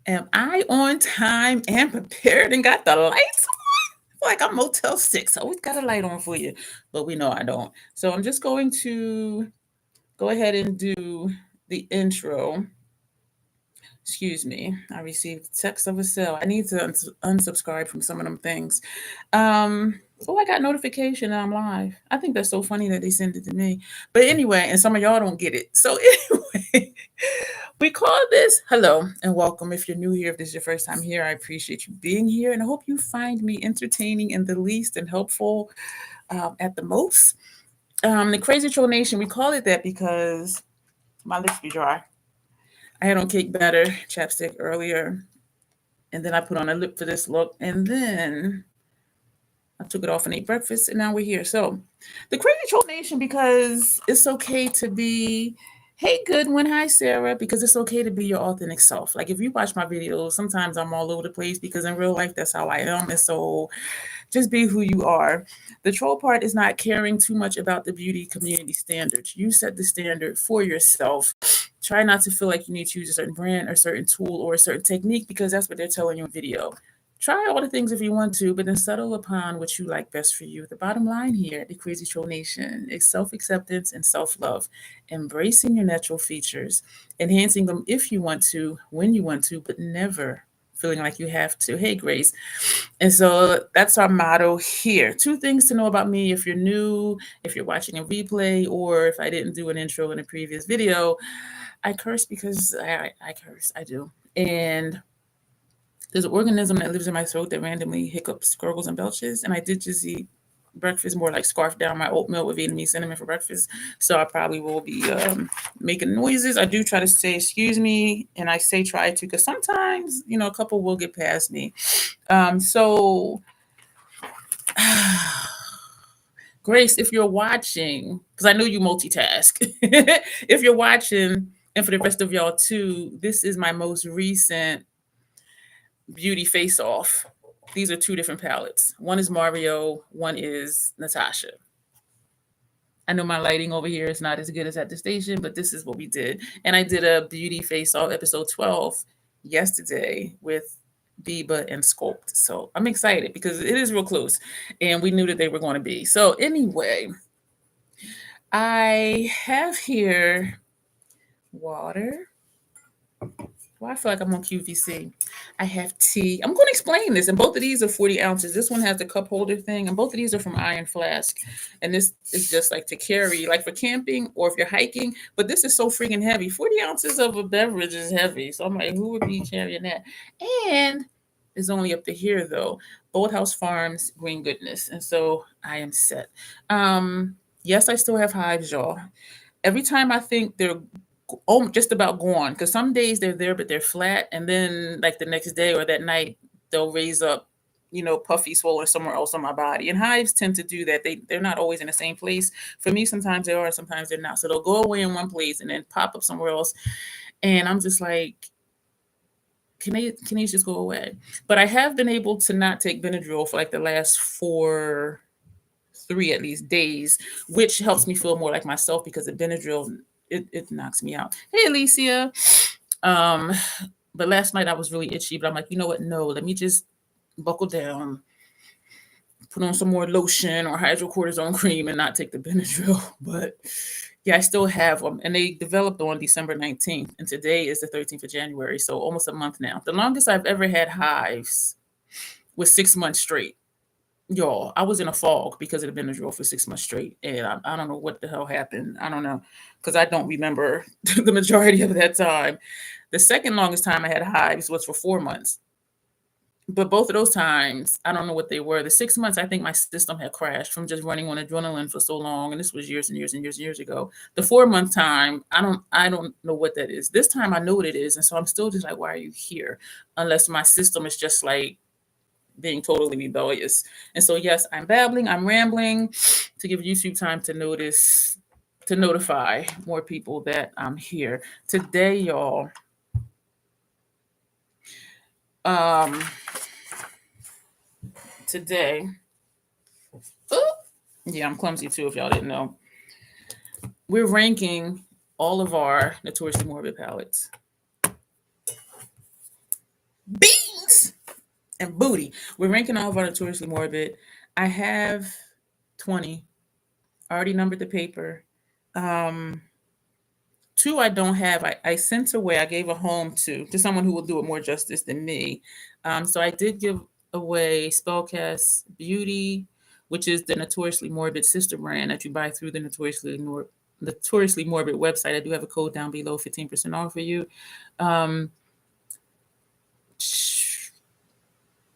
Am I on time and prepared and got the lights on? Like I'm Motel 6. I always got a light on for you, but we know I don't. So I'm just going to go ahead and do the intro. Excuse me. I received text of a sale. I need to unsubscribe from some of them things. Oh, I got notification that I'm live. I think that's so funny that they send it to me. But anyway, and some of y'all don't get it. So anyway, we call this hello and welcome. If you're new here, if this is your first time here, I appreciate you being here. And I hope you find me entertaining in the least and helpful at the most. The Crazy Troll Nation, we call it that because my lips be dry. I had on cake batter, chapstick earlier, and then I put on a lip for this look, and then I took it off and ate breakfast, and now we're here. So, the Crazy Troll Nation, because it's okay to be, hey, Goodwin, hi, Sarah, because it's okay to be your authentic self. Like, if you watch my videos, sometimes I'm all over the place because in real life, that's how I am. And so, just be who you are. The troll part is not caring too much about the beauty community standards. You set the standard for yourself. Try not to feel like you need to use a certain brand or certain tool or a certain technique because that's what they're telling you in video. Try all the things if you want to, but then settle upon what you like best for you. The bottom line here, the Crazy Troll Nation, is self-acceptance and self-love. Embracing your natural features, enhancing them if you want to, when you want to, but never feeling like you have to. Hey, Grace. And so that's our motto here. Two things to know about me if you're new, if you're watching a replay, or if I didn't do an intro in a previous video. I curse because I curse. I do. And there's an organism that lives in my throat that randomly hiccups, gurgles, and belches. And I did just eat breakfast, more like scarf down my oatmeal with Vietnamese cinnamon for breakfast. So I probably will be making noises. I do try to say excuse me, and I say try to because sometimes a couple will get past me. So Grace, if you're watching, because I know you multitask, if you're watching, and for the rest of y'all too, this is my most recent beauty face off. These are two different palettes. One is Mario, one is Natasha. I know my lighting over here is not as good as at the station, but this is what we did. And I did a beauty face off episode 12 yesterday with Biba and Sculpt. So I'm excited because it is real close and we knew that they were going to be. So anyway, I have here water. Well, I feel like I'm on QVC. I have tea. I'm going to explain this. And both of these are 40 ounces. This one has the cup holder thing. And both of these are from Iron Flask. And this is just like to carry, like for camping or if you're hiking. But this is so freaking heavy. 40 ounces of a beverage is heavy. So I'm like, who would be carrying that? And it's only up to here, though. Boathouse Farms, Green Goodness. And so I am set. Yes, I still have hives, y'all. Every time I think they're just about gone because some days they're there but they're flat, and then like the next day or that night they'll raise up, puffy, swollen somewhere else on my body. And hives tend to do that. They're not always in the same place. For me, sometimes they are, sometimes they're not. So they'll go away in one place and then pop up somewhere else, and I'm just like, can they just go away? But I have been able to not take Benadryl for like the last 3 at least days, which helps me feel more like myself because the Benadryl it knocks me out. Hey, Alicia. Um, but last night I was really itchy, but I'm like, you know what? No, let me just buckle down, put on some more lotion or hydrocortisone cream, and not take the Benadryl. But yeah, I still have them, and they developed on December 19th, and today is the 13th of January, so almost a month now. The longest I've ever had hives was 6 months straight. Y'all, I was in a fog because it had been a drill for 6 months straight, and I don't know what the hell happened. I don't know because I don't remember the majority of that time. The second longest time I had hives was for 4 months, but both of those times I don't know what they were. The 6 months, I think my system had crashed from just running on adrenaline for so long, and this was years and years and years and years ago. The 4 month time, I don't know what that is. This time I know what it is, and so I'm still just like, why are you here? Unless my system is just like being totally rebellious. And so, yes, I'm babbling, I'm rambling to give YouTube time to notify more people that I'm here. Today, y'all, um, today, oh, yeah, I'm clumsy too, if y'all didn't know. We're ranking all of our Notoriously Morbid palettes. beans and booty. We're ranking all of our Notoriously Morbid. I have 20. Already numbered the paper. 2 I don't have. I sent away. I gave a home to someone who will do it more justice than me. So I did give away Spellcast Beauty, which is the Notoriously Morbid sister brand that you buy through the Notoriously Morbid website. I do have a code down below, 15% off for you.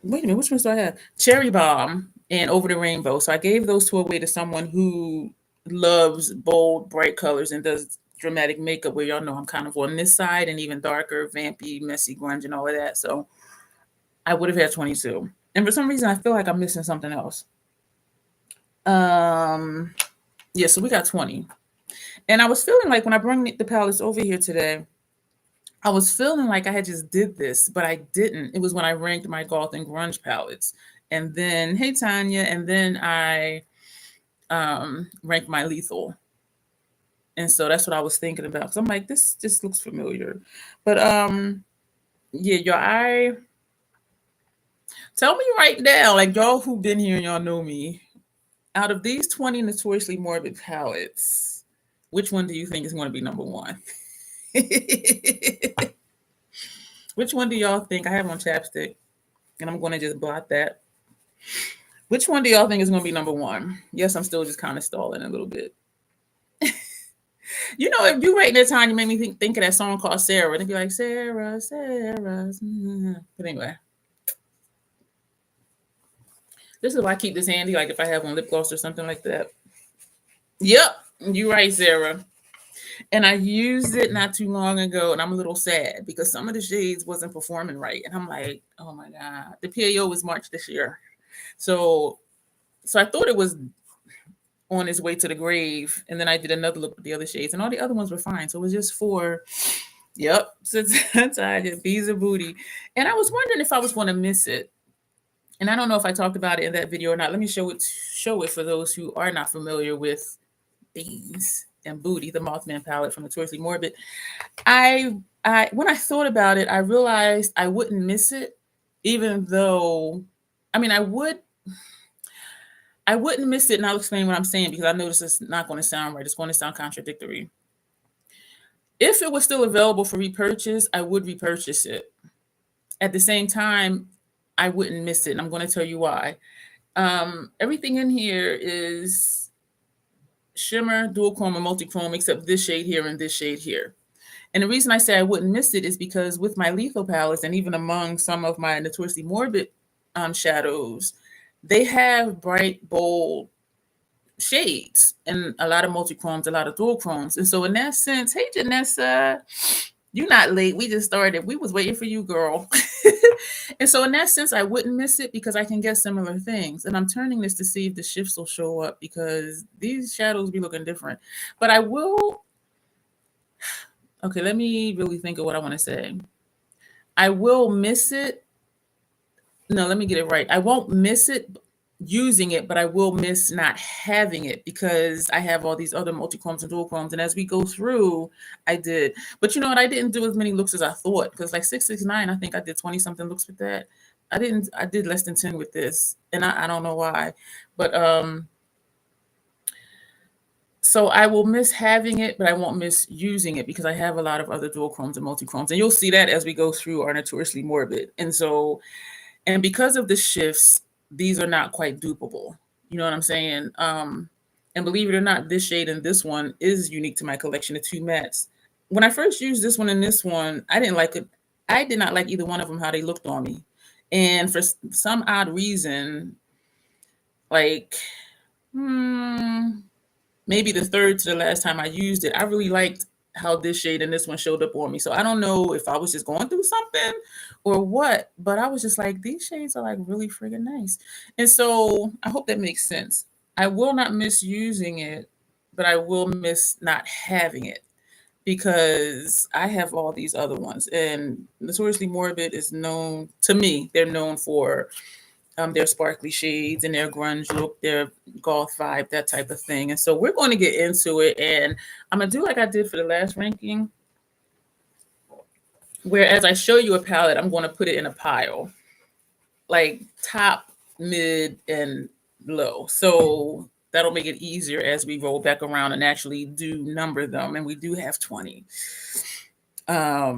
Wait a minute, which ones do I have? Cherry Bomb and Over the Rainbow. So I gave those 2 away to someone who loves bold, bright colors and does dramatic makeup, where y'all know I'm kind of on this side, and even darker, vampy, messy, grunge, and all of that. So I would have had 22. And for some reason, I feel like I'm missing something else. Yeah, so we got 20. And I was feeling like when I bring the palettes over here today, I was feeling like I had just did this, but I didn't. It was when I ranked my goth and grunge palettes. And then, hey, Tanya, and then I ranked my lethal. And so that's what I was thinking about. Because I'm like, this just looks familiar. But yeah, y'all, tell me right now, like y'all who've been here and y'all know me, out of these 20 Notoriously Morbid palettes, which one do you think is going to be number 1? Which one do y'all think? I have on chapstick, and I'm going to just blot that. Which one do y'all think is going to be number 1? Yes, I'm still just kind of stalling a little bit. You know, if you right that time, you made me think of that song called Sarah. And be like, Sarah, Sarah. But anyway. This is why I keep this handy, like if I have on lip gloss or something like that. Yep, you're right, Sarah. And I used it not too long ago, and I'm a little sad because some of the shades wasn't performing right. And I'm like, oh my God. The PAO was March this year. So I thought it was on its way to the grave. And then I did another look at the other shades, and all the other ones were fine. So it was just for, yep, since I did bees of booty. And I was wondering if I was going to miss it. And I don't know if I talked about it in that video or not. Let me show it for those who are not familiar with beans and booty, the Mothman palette from Notoriously Morbid. I when I thought about it, I realized I wouldn't miss it, even though, I mean, I wouldn't miss it, and I'll explain what I'm saying because I know this is not going to sound right. It's going to sound contradictory. If it was still available for repurchase, I would repurchase it. At the same time, I wouldn't miss it, and I'm going to tell you why. Everything in here is shimmer, dual chrome, and multi-chrome, except this shade here and this shade here. And the reason I say I wouldn't miss it is because with my lethal palettes, and even among some of my Notoriously Morbid shadows, they have bright, bold shades and a lot of multi-chromes, a lot of dual chromes. And so in that sense, hey, Janessa, you're not late. We just started. We was waiting for you, girl. And so in that sense, I wouldn't miss it because I can get similar things. And I'm turning this to see if the shifts will show up because these shadows be looking different. But I will. Okay, let me really think of what I want to say. I will miss it. No, let me get it right. I won't miss it using it, but I will miss not having it because I have all these other multi-chromes and dual chromes. And as we go through, I did. But you know what? I didn't do as many looks as I thought because like 669, I think I did 20 something looks with that. I did less than 10 with this. And I don't know why. But so I will miss having it, but I won't miss using it because I have a lot of other dual chromes and multi-chromes. And you'll see that as we go through our Notoriously Morbid. And so, and because of the shifts, these are not quite dupable. You know what I'm saying? And believe it or not, this shade and this one is unique to my collection of 2 mattes. When I first used this one and this one, I didn't like it. I did not like either one of them, how they looked on me. And for some odd reason, like, maybe the third to the last time I used it, I really liked how this shade and this one showed up on me. So I don't know if I was just going through something or what, but I was just like, these shades are like really friggin' nice. And so I hope that makes sense. I will not miss using it, but I will miss not having it because I have all these other ones. And Notoriously Morbid is known, to me, they're known for their sparkly shades and their grunge look, their goth vibe, that type of thing. And so we're going to get into it. And I'm going to do like I did for the last ranking. Whereas I show you a palette, I'm going to put it in a pile, like top, mid, and low. So that'll make it easier as we roll back around and actually do number them. And we do have 20. I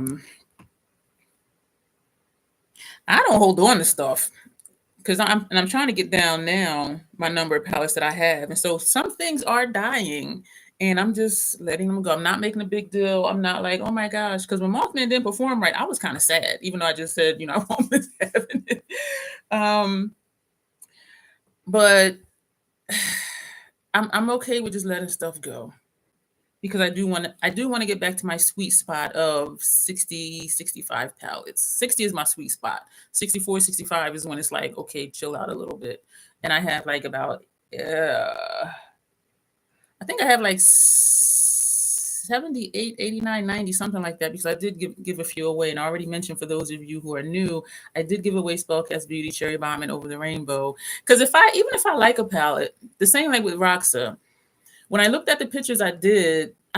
don't hold on to stuff because I'm trying to get down now my number of palettes that I have. And so some things are dying and I'm just letting them go. I'm not making a big deal. I'm not like, oh my gosh, because when Mothman didn't perform right, I was kind of sad, even though I just said, I won't miss having it. But I'm okay with just letting stuff go because I do want to get back to my sweet spot of 60, 65 palettes. 60 is my sweet spot. 64, 65 is when it's like, okay, chill out a little bit. And I have like about, I think I have like 78, 89, 90, something like that, because I did give a few away. And I already mentioned, for those of you who are new, I did give away Spellcast Beauty, Cherry Bomb, and Over the Rainbow. Because even if I like a palette, the same like with Roxa, when I looked at the pictures I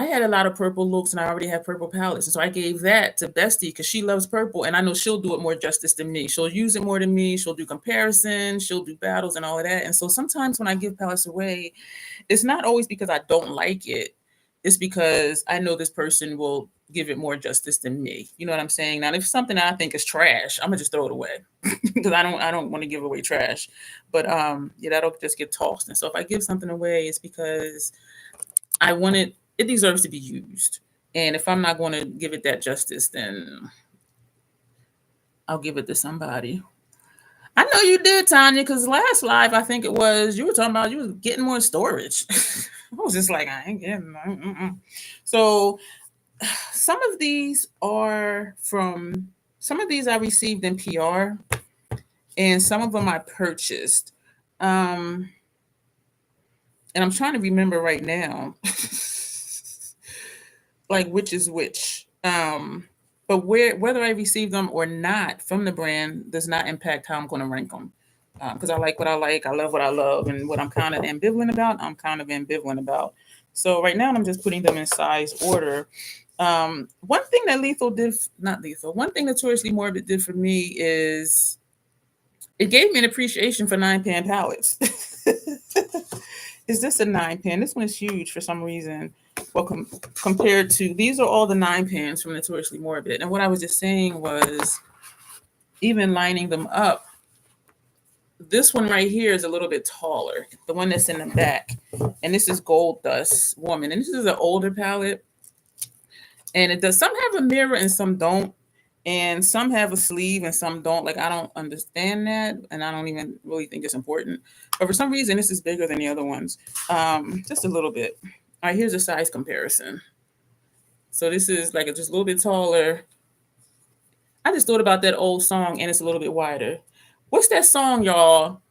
had a lot of purple looks and I already have purple palettes. And so I gave that to Bestie because she loves purple and I know she'll do it more justice than me. She'll use it more than me. She'll do comparisons. She'll do battles and all of that. And so sometimes when I give palettes away, it's not always because I don't like it. It's because I know this person will give it more justice than me. You know what I'm saying? Now, if something I think is trash, I'm gonna just throw it away because I don't want to give away trash. But yeah, that'll just get tossed. And so if I give something away, it's because I want it. It deserves to be used. And if I'm not going to give it that justice, then I'll give it to somebody. I know you did, Tanya, because last live, I think it was, you were talking about you was getting more storage. I was just like, I ain't getting that. So some of these I received in PR, and some of them I purchased. And I'm trying to remember right now, like which is which. But whether I receive them or not from the brand does not impact how I'm going to rank them. Because I like what I like, I love what I love, and what I'm kind of ambivalent about, I'm kind of ambivalent about. So right now, I'm just putting them in size order. One thing that one thing Notoriously Morbid did for me is it gave me an appreciation for 9-pan palettes. Is this a 9-pan? This one is huge for some reason. Well, compared to, these are all the 9-pans from Notoriously Morbid. And what I was just saying was, even lining them up, this one right here is a little bit taller, the one that's in the back. And this is Gold Dust Woman. And this is an older palette. And it does, some have a mirror and some don't. And some have a sleeve and some don't. Like, I don't understand that. And I don't even really think it's important. But for some reason, this is bigger than the other ones. Just a little bit. All right, here's a size comparison. So this is like just a little bit taller. I just thought about that old song, and it's a little bit wider. What's that song, y'all?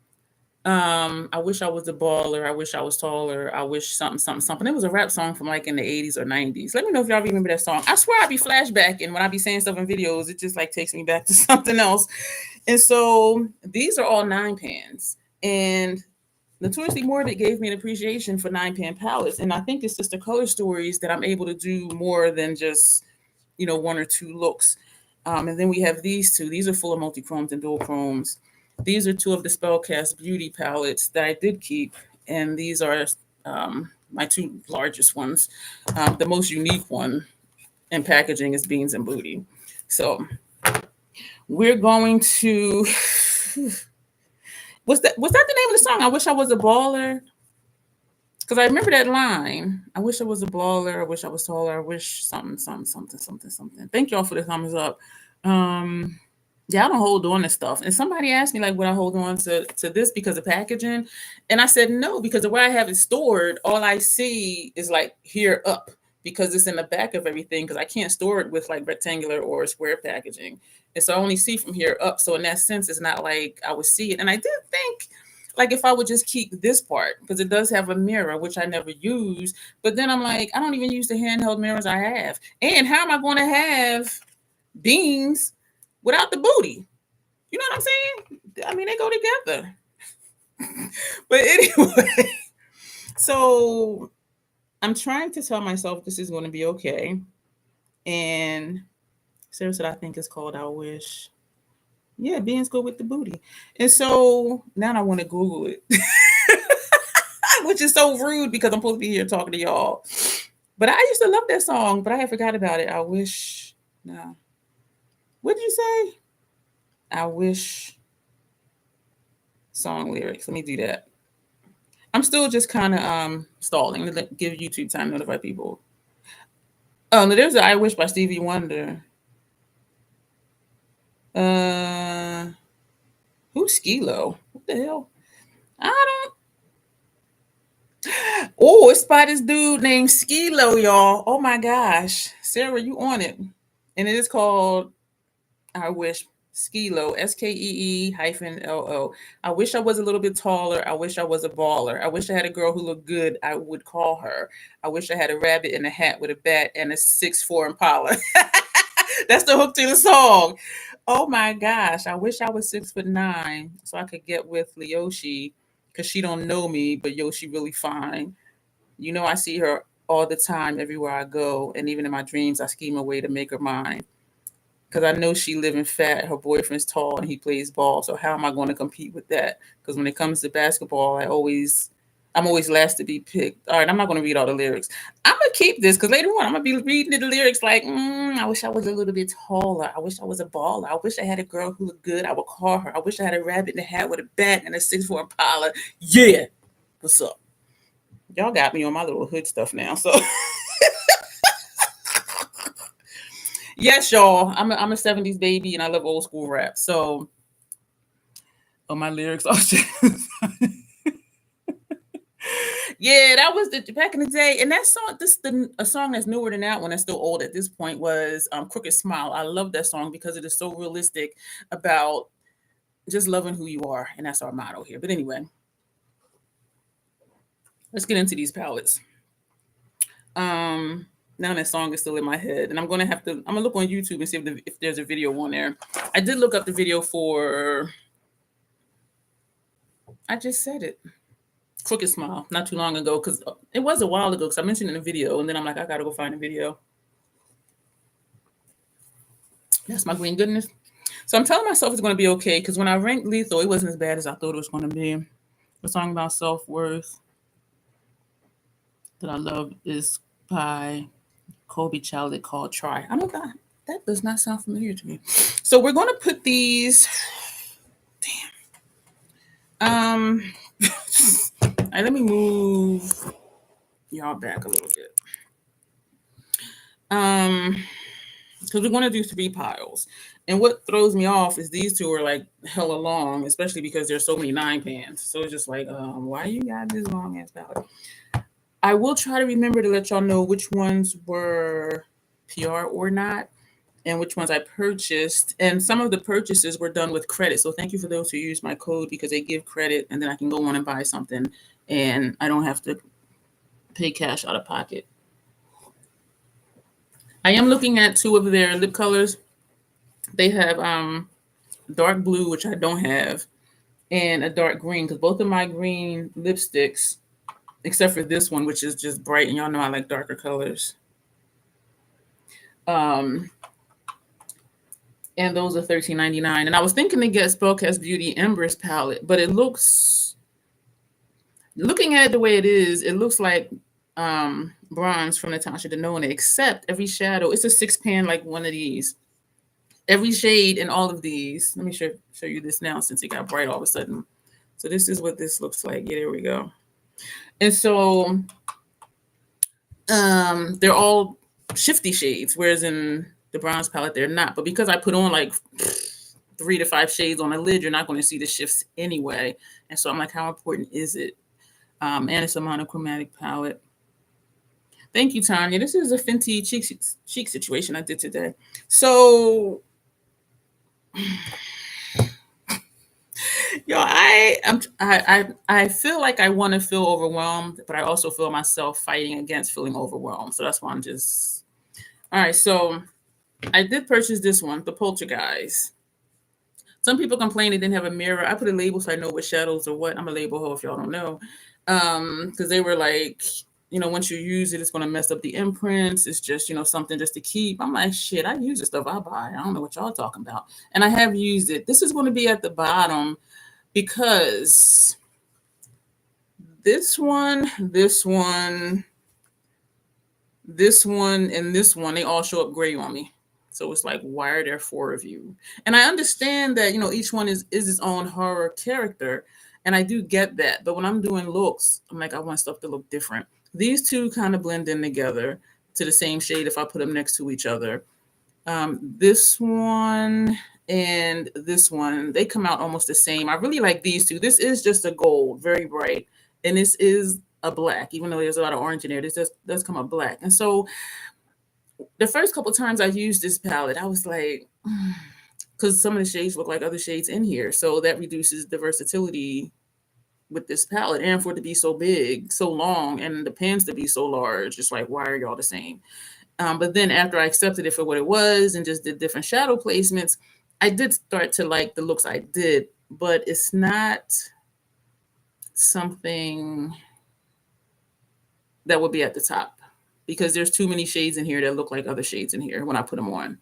I wish I was a baller. I wish I was taller. I wish something, something, something. It was a rap song from like in the 80s or 90s. Let me know if y'all remember that song. I swear I be flashbacking when I be saying stuff in videos. It just like takes me back to something else. And so these are all 9-pans. And Notoriously Morbid gave me an appreciation for 9-pan palettes. And I think it's just the color stories that I'm able to do more than just, one or two looks. And then we have these two. These are full of multi-chromes and dual chromes. These are two of the Spellcast Beauty palettes that I did keep. And these are my two largest ones. The most unique one in packaging is Beans and Booty. So we're going to... Was that the name of the song? I wish I was a baller. Because I remember that line. I wish I was a baller. I wish I was taller. I wish something, something, something, something, something. Thank y'all for the thumbs up. Yeah, I don't hold on to stuff. And somebody asked me, like, would I hold on to this because of packaging? And I said no, because the way I have it stored, all I see is like here up, because it's in the back of everything, because I can't store it with like rectangular or square packaging. And so I only see from here up. So in that sense, it's not like I would see it. And I did think, like, if I would just keep this part, because it does have a mirror, which I never use. But then I'm like, I don't even use the handheld mirrors I have. And how am I going to have beans without the booty? You know what I'm saying? I mean, they go together. But anyway, so I'm trying to tell myself this is going to be okay. And Sarah said, I think it's called I Wish. Yeah, being's good with the booty. And so now I want to Google it, which is so rude because I'm supposed to be here talking to y'all. But I used to love that song, but I had forgot about it. I wish. No. What did you say? I wish song lyrics. Let me do that. I'm still just kind of stalling to give YouTube time to notify people. Oh, no, there's a I Wish by Stevie Wonder. Uh, who's Skilo? What the hell? I don't. Oh, it's by this dude named Skilo, y'all. Oh my gosh. Sarah, you on it. And it is called I Wish Skilo, SKEE-LO. I wish I was a little bit taller. I wish I was a baller. I wish I had a girl who looked good. I would call her. I wish I had a rabbit in a hat with a bat and a 6'4" Impala. That's the hook to the song. Oh my gosh. I wish I was 6'9" so I could get with Leoshi because she don't know me, but Yoshi really fine. You know, I see her all the time everywhere I go. And even in my dreams, I scheme a way to make her mine. Because I know she living fat, her boyfriend's tall, and he plays ball. So how am I going to compete with that? Because when it comes to basketball, I'm always last to be picked. All right, I'm not going to read all the lyrics. I'm going to keep this because later on I'm going to be reading the lyrics like, I wish I was a little bit taller. I wish I was a baller. I wish I had a girl who looked good. I would call her. I wish I had a rabbit in a hat with a bat and a 6'4" Impala. Yeah. What's up? Y'all got me on my little hood stuff now. So yes, y'all. I'm a 70s baby and I love old school rap. So my lyrics are just yeah, that was the back in the day. And that song, a song that's newer than that one, that's still old at this point, was Crooked Smile. I love that song because it is so realistic about just loving who you are. And that's our motto here. But anyway, let's get into these palettes. Now that song is still in my head, and I'm gonna look on YouTube and see if there's a video on there. I did look up the video for. I just said it. Crooked Smile not too long ago because it was a while ago because I mentioned it in a video and then I'm like, I gotta go find a video. That's my green goodness. So I'm telling myself it's going to be okay because when I ranked Lethal, it wasn't as bad as I thought it was going to be. The song about self-worth that I love is by Kobe Childed called Try. I don't know, that does not sound familiar to me. So we're going to put these. Damn. All right, let me move y'all back a little bit. Because we're going to do 3 piles. And what throws me off is these 2 are like hella long, especially because there's so many 9 pans. So it's just like, why you got this long ass palette? I will try to remember to let y'all know which ones were PR or not, and which ones I purchased. And some of the purchases were done with credit. So thank you for those who use my code because they give credit and then I can go on and buy something and I don't have to pay cash out of pocket. I am looking at 2 of their lip colors. They have dark blue, which I don't have, and a dark green because both of my green lipsticks, except for this one, which is just bright, and y'all know I like darker colors. And those are $13.99. And I was thinking to get Spellcast Beauty Embers palette, but it looks, looking at it the way it looks like bronze from Natasha Denona, except every shadow, it's a 6-pan like one of these. Every shade in all of these. Let me show you this now since it got bright all of a sudden. So this is what this looks like. Yeah, there we go. And so they're all shifty shades, whereas in the bronze palette they're not. But because I put on like 3 to 5 shades on a lid, you're not going to see the shifts anyway. And so I'm like, how important is it? And it's a monochromatic palette. Thank you, Tanya. This is a Fenty cheek situation I did today. So I feel like I want to feel overwhelmed, but I also feel myself fighting against feeling overwhelmed. So that's why I'm just all right. So I did purchase this one, the Poltergeist. Some people complain they didn't have a mirror. I put a label so I know what shadows or what. I'm a label hoe if y'all don't know. Because they were like, once you use it, it's going to mess up the imprints. It's just, something just to keep. I'm like, shit, I use the stuff I buy. I don't know what y'all talking about. And I have used it. This is going to be at the bottom because this one, and this one, they all show up gray on me. So it's like, why are there 4 of you? And I understand that, each one is its own horror character. And I do get that. But when I'm doing looks, I'm like, I want stuff to look different. These two kind of blend in together to the same shade if I put them next to each other. This one and this one, they come out almost the same. I really like these two. This is just a gold, very bright. And this is a black, even though there's a lot of orange in there. This does come up black. And so the first couple times I used this palette, I was like, because some of the shades look like other shades in here. So that reduces the versatility with this palette, and for it to be so big, so long, and the pans to be so large. It's like, why are y'all the same? But then after I accepted it for what it was and just did different shadow placements, I did start to like the looks I did, but it's not something that would be at the top because there's too many shades in here that look like other shades in here when I put them on.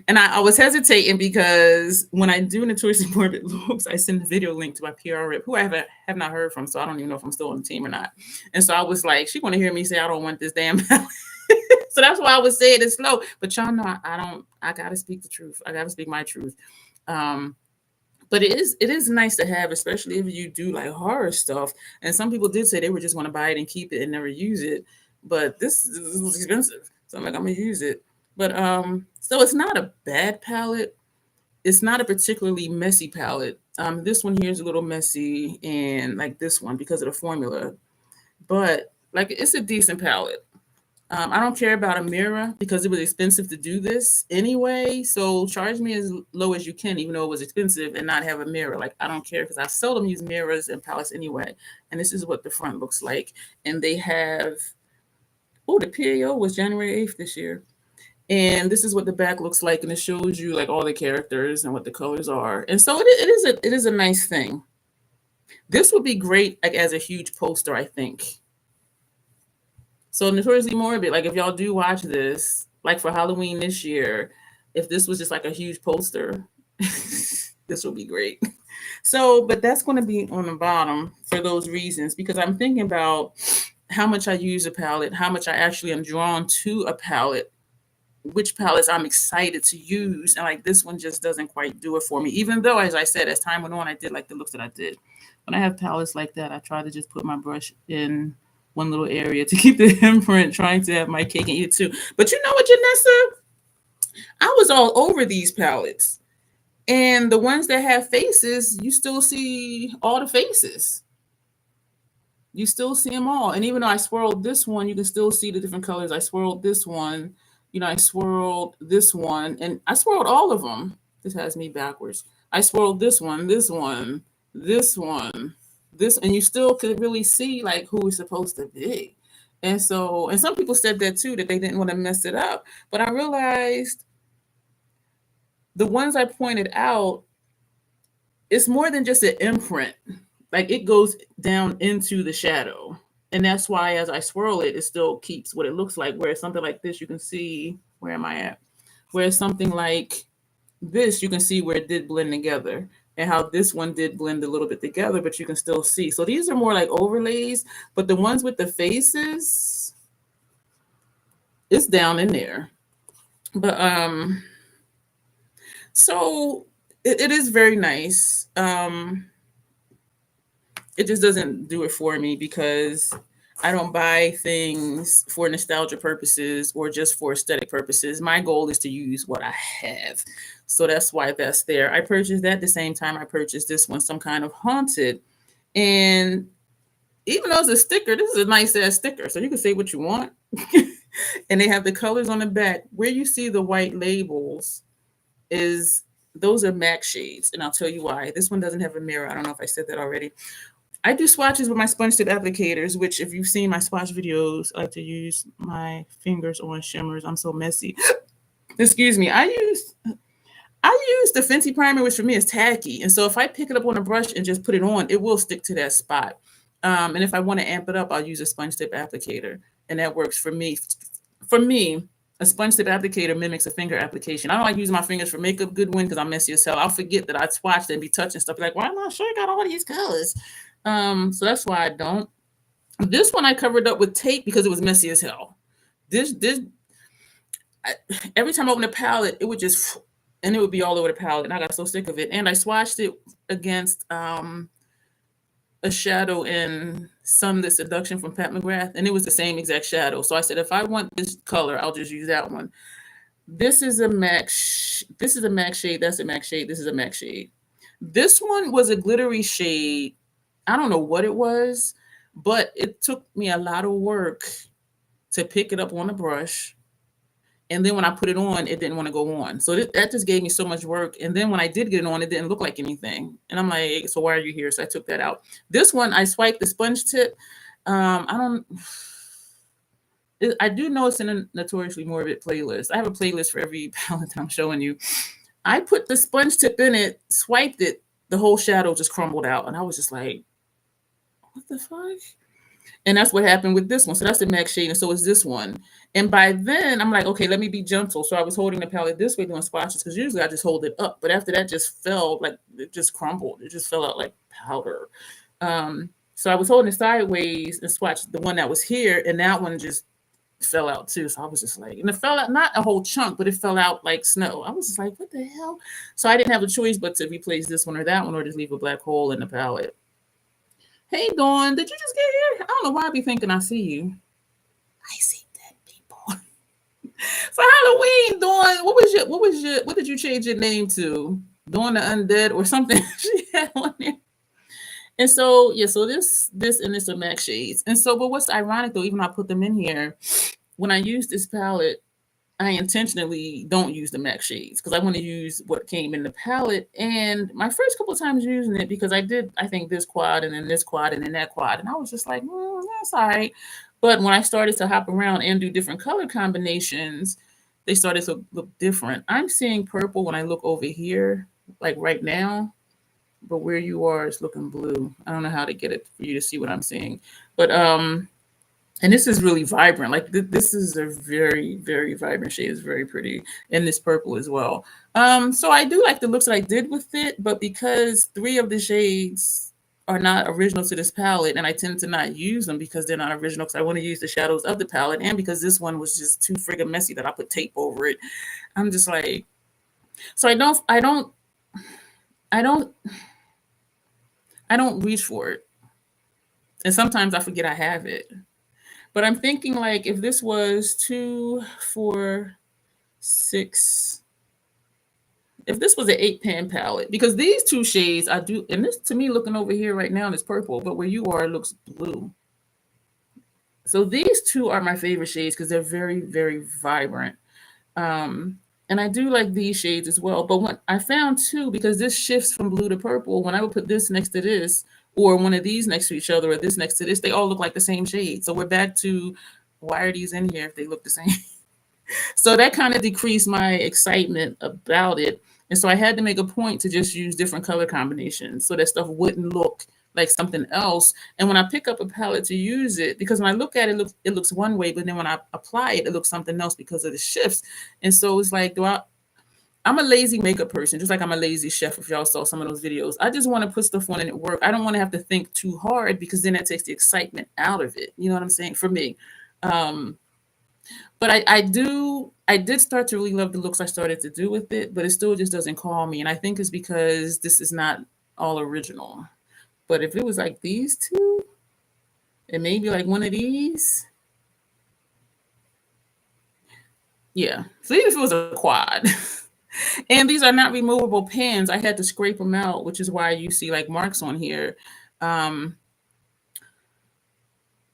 And I was hesitating because when I do Notoriously Morbid looks, I send a video link to my PR rep, who I have not heard from, so I don't even know if I'm still on the team or not. And so I was like, she want to hear me say, I don't want this damn palette. So that's why I was saying it slow. But y'all know I got to speak the truth. I got to speak my truth. But it is nice to have, especially if you do like horror stuff. And some people did say they would just want to buy it and keep it and never use it. But this is expensive. So I'm like, I'm going to use it. But so it's not a bad palette. It's not a particularly messy palette. This one here is a little messy, and like this one because of the formula. But like it's a decent palette. I don't care about a mirror because it was expensive to do this anyway. So charge me as low as you can, even though it was expensive, and not have a mirror. Like I don't care because I seldom use mirrors and palettes anyway. And this is what the front looks like. And they have, the PAO was January 8th this year. And this is what the back looks like, and it shows you like all the characters and what the colors are. And so it is a nice thing. This would be great like as a huge poster, I think. So Notoriously Morbid, like if y'all do watch this, like for Halloween this year, if this was just like a huge poster, this would be great. So, but that's going to be on the bottom for those reasons, because I'm thinking about how much I use a palette, how much I actually am drawn to a palette, which palettes I'm excited to use. And like this one just doesn't quite do it for me. Even though, as I said, as time went on, I did like the looks that I did. When I have palettes like that, I try to just put my brush in one little area to keep the imprint, trying to have my cake and eat it too. But you know what, Janessa? I was all over these palettes. And the ones that have faces, you still see all the faces. You still see them all. And even though I swirled this one, you can still see the different colors. I swirled this one. I swirled this one. And I swirled all of them. This has me backwards. I swirled this one, this one, this one, this. And you still could really see like who it's supposed to be. And so, and some people said that too, that they didn't want to mess it up. But I realized the ones I pointed out, it's more than just an imprint. Like it goes down into the shadow. And that's why as I swirl it, it still keeps what it looks like. Whereas something like this, you can see, where am I at? Whereas something like this, you can see where it did blend together and how this one did blend a little bit together, but you can still see. So these are more like overlays, but the ones with the faces, it's down in there. But so it is very nice. It just doesn't do it for me because I don't buy things for nostalgia purposes or just for aesthetic purposes. My goal is to use what I have. So that's why that's there. I purchased that the same time I purchased this one, some kind of haunted. And even though it's a sticker, this is a nice ass sticker. So you can say what you want. And they have the colors on the back. Where you see the white labels those are MAC shades. And I'll tell you why. This one doesn't have a mirror. I don't know if I said that already. I do swatches with my sponge tip applicators, which if you've seen my swatch videos, I like to use my fingers on shimmers. I'm so messy. Excuse me. I use the Fenty primer, which for me is tacky. And so if I pick it up on a brush and just put it on, it will stick to that spot. And if I want to amp it up, I'll use a sponge tip applicator, and that works for me. For me, a sponge tip applicator mimics a finger application. I don't like using my fingers for makeup, good one, because I'm messy as hell. I'll forget that I swatched and be touching stuff. Like, why am I sure I got all these colors? So that's why I don't. This one I covered up with tape because it was messy as hell. This every time I opened the palette, it would just and it would be all over the palette, and I got so sick of it. And I swatched it against a shadow in Sunlit Seduction from Pat McGrath, and it was the same exact shadow. So I said, if I want this color, I'll just use that one. This is a MAC. This is a MAC shade. That's a MAC shade. This is a MAC shade. This one was a glittery shade. I don't know what it was, but it took me a lot of work to pick it up on the brush. And then when I put it on, it didn't want to go on. So that just gave me so much work. And then when I did get it on, it didn't look like anything. And I'm like, so why are you here? So I took that out. This one, I swiped the sponge tip. I do know it's in a Notoriously Morbid playlist. I have a playlist for every palette that I'm showing you. I put the sponge tip in it, swiped it, the whole shadow just crumbled out. And I was just like, what the fuck? And that's what happened with this one. So that's the MAC shade, and so is this one. And by then, I'm like, okay, let me be gentle. So I was holding the palette this way doing swatches, because usually I just hold it up. But after that just fell, like, it just crumbled. It just fell out like powder. So I was holding it sideways and swatched the one that was here, and that one just fell out too. So I was just like, and it fell out, not a whole chunk, but it fell out like snow. I was just like, what the hell? So I didn't have a choice but to replace this one or that one, or just leave a black hole in the palette. Hey, Dawn, did you just get here? I don't know why I be thinking I see you. I see dead people. For Halloween, Dawn, what did you change your name to? Dawn the Undead or something? She had on there. And so, yeah, so this and this are MAC shades. And so, but what's ironic though, even though I put them in here, when I use this palette, I intentionally don't use the MAC shades because I want to use what came in the palette. And my first couple of times using it, because I think this quad and then this quad and then that quad. And I was just like, that's all right. But when I started to hop around and do different color combinations, they started to look different. I'm seeing purple when I look over here, like right now. But where you are is looking blue. I don't know how to get it for you to see what I'm seeing. But and this is really vibrant. Like this is a very, very vibrant shade. It's very pretty. And this purple as well. So I do like the looks that I did with it, but because 3 of the shades are not original to this palette, and I tend to not use them because they're not original, because I want to use the shadows of the palette, and because this one was just too friggin' messy that I put tape over it. I'm just like, so I don't reach for it. And sometimes I forget I have it. But I'm thinking, like, if this was 2, 4, 6, if this was an 8-pan palette, because these 2 shades I do, and this to me looking over here right now is purple, but where you are, it looks blue. So these 2 are my favorite shades because they're very, very vibrant. And I do like these shades as well. But what I found too, because this shifts from blue to purple, when I would put this next to this, or one of these next to each other, or this next to this, they all look like the same shade. So we're back to, why are these in here if they look the same? So that kind of decreased my excitement about it. And so I had to make a point to just use different color combinations so that stuff wouldn't look like something else. And when I pick up a palette to use it, because when I look at it, it looks one way, but then when I apply it, it looks something else because of the shifts. And so it's like, I'm a lazy makeup person, just like I'm a lazy chef. If y'all saw some of those videos, I just want to put stuff on and it work. I don't want to have to think too hard because then that takes the excitement out of it. You know what I'm saying? For me. But I did start to really love the looks I started to do with it, but it still just doesn't call me. And I think it's because this is not all original. But if it was like these 2, and maybe like one of these, yeah. So even if it was a quad, and these are not removable pans, I had to scrape them out, which is why you see like marks on here. And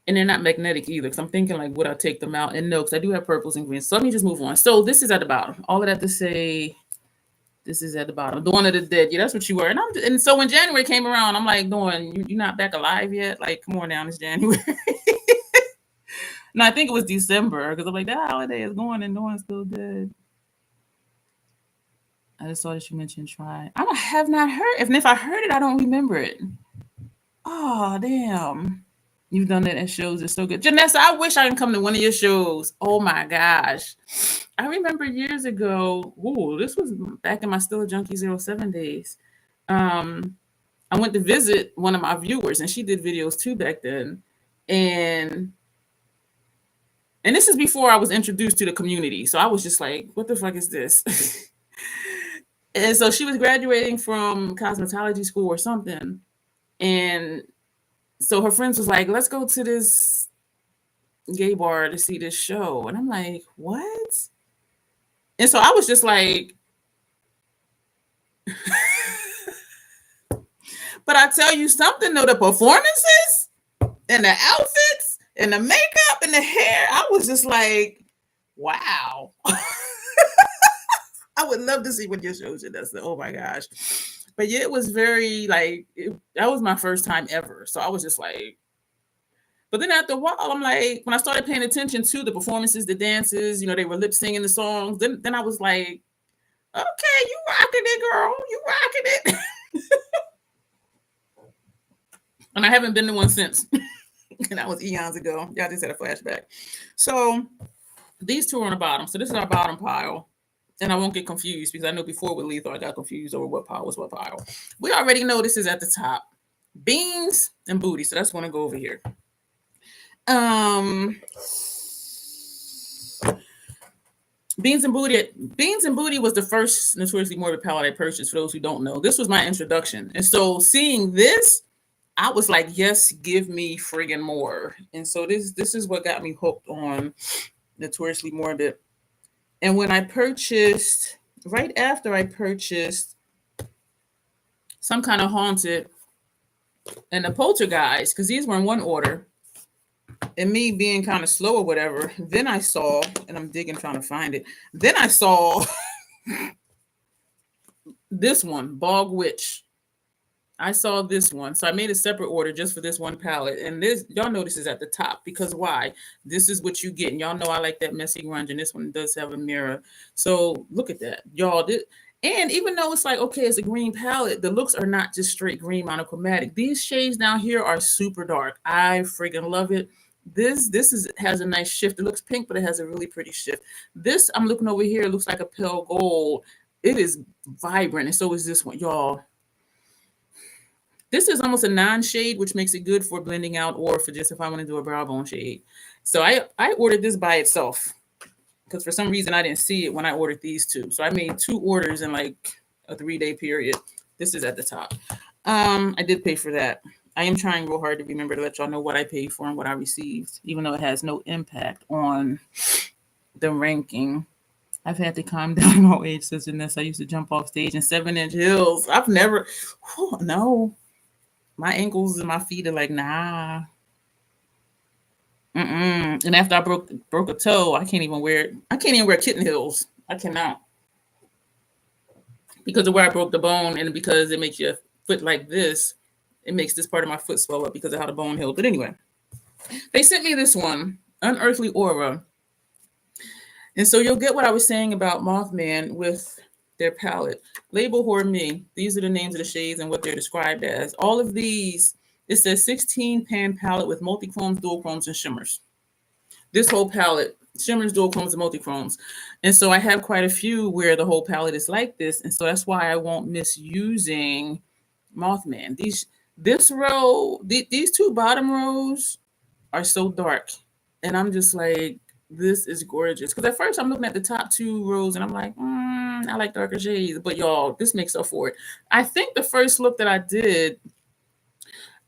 they're not magnetic either, because I'm thinking like, would I take them out? And no, because I do have purples and greens. So let me just move on. So this is at the bottom. All of that to say, this is at the bottom. Dawn of the Dead. Yeah, that's what you were. And so when January came around, I'm like, Dawn, you're not back alive yet? Like, come on down, it's January. No, I think it was December, because I'm like, that holiday is going and Dawn's still dead. I just saw that you mentioned try. I have not heard. If I heard it, I don't remember it. Oh, damn. You've done that at shows. It's so good. Janessa, I wish I could come to one of your shows. Oh my gosh. I remember years ago, ooh, this was back in my Still a Junkie 07 days. Um, I went to visit one of my viewers and she did videos too back then. And this is before I was introduced to the community. So I was just like, what the fuck is this? And so she was graduating from cosmetology school or something. And so her friends was like, let's go to this gay bar to see this show. And I'm like, what? And so I was just like, but I tell you something though, the performances and the outfits and the makeup and the hair, I was just like, wow. I would love to see what your show should. That's oh my gosh. But yeah, it was very like that was my first time ever. So I was just like, but then after a while, I'm like, when I started paying attention to the performances, the dances, they were lip singing the songs. Then I was like, okay, you rocking it, girl. You rocking it. And I haven't been to one since. And that was eons ago. Y'all just had a flashback. So these two are on the bottom. So this is our bottom pile. And I won't get confused because I know before with Lethal, I got confused over what pile was what pile. We already know this is at the top. Beans and booty. So that's going to go over here. Beans and Booty was the first Notoriously Morbid palette I purchased. For those who don't know, this was my introduction. And so seeing this, I was like, yes, give me friggin' more. And so this is what got me hooked on Notoriously Morbid. And when I purchased, right after I purchased Some Kind of Haunted and the Poltergeist, because these were in one order, and me being kind of slow or whatever, then I saw, and I'm digging trying to find it, then I saw this one, Bog Witch. I saw this one. So I made a separate order just for this one palette. And this, y'all know this is at the top because why? This is what you get. And y'all know I like that messy grunge. And this one does have a mirror. So look at that. Y'all did. And even though it's like, okay, it's a green palette, the looks are not just straight green monochromatic. These shades down here are super dark. I friggin' love it. This has a nice shift. It looks pink, but it has a really pretty shift. This, I'm looking over here, looks like a pale gold. It is vibrant. And so is this one, y'all. This is almost a non-shade, which makes it good for blending out or for just if I want to do a brow bone shade. So I ordered this by itself because for some reason I didn't see it when I ordered these two. So I made 2 orders in like a 3-day period. This is at the top. I did pay for that. I am trying real hard to remember to let y'all know what I paid for and what I received, even though it has no impact on the ranking. I've had to calm down my age since this. I used to jump off stage in 7-inch heels. I've never, no. My ankles and my feet are like, nah. And after I broke a toe, I can't even wear kitten heels. I cannot. Because of where I broke the bone and because it makes your foot like this, it makes this part of my foot swell up because of how the bone healed. But anyway, they sent me this one, Unearthly Aura. And so you'll get what I was saying about Mothman with their palette. Label Horror Me. These are the names of the shades and what they're described as. All of these, it says 16 pan palette with multi-chromes, dual chromes, and shimmers. This whole palette, shimmers, dual chromes, and multi-chromes. And so I have quite a few where the whole palette is like this. And so that's why I won't miss using Mothman. These 2 bottom rows are so dark. And I'm just like, this is gorgeous. Because at first I'm looking at the top 2 rows and I'm like, I like darker shades. But y'all, this makes up for it. I think the first look that I did,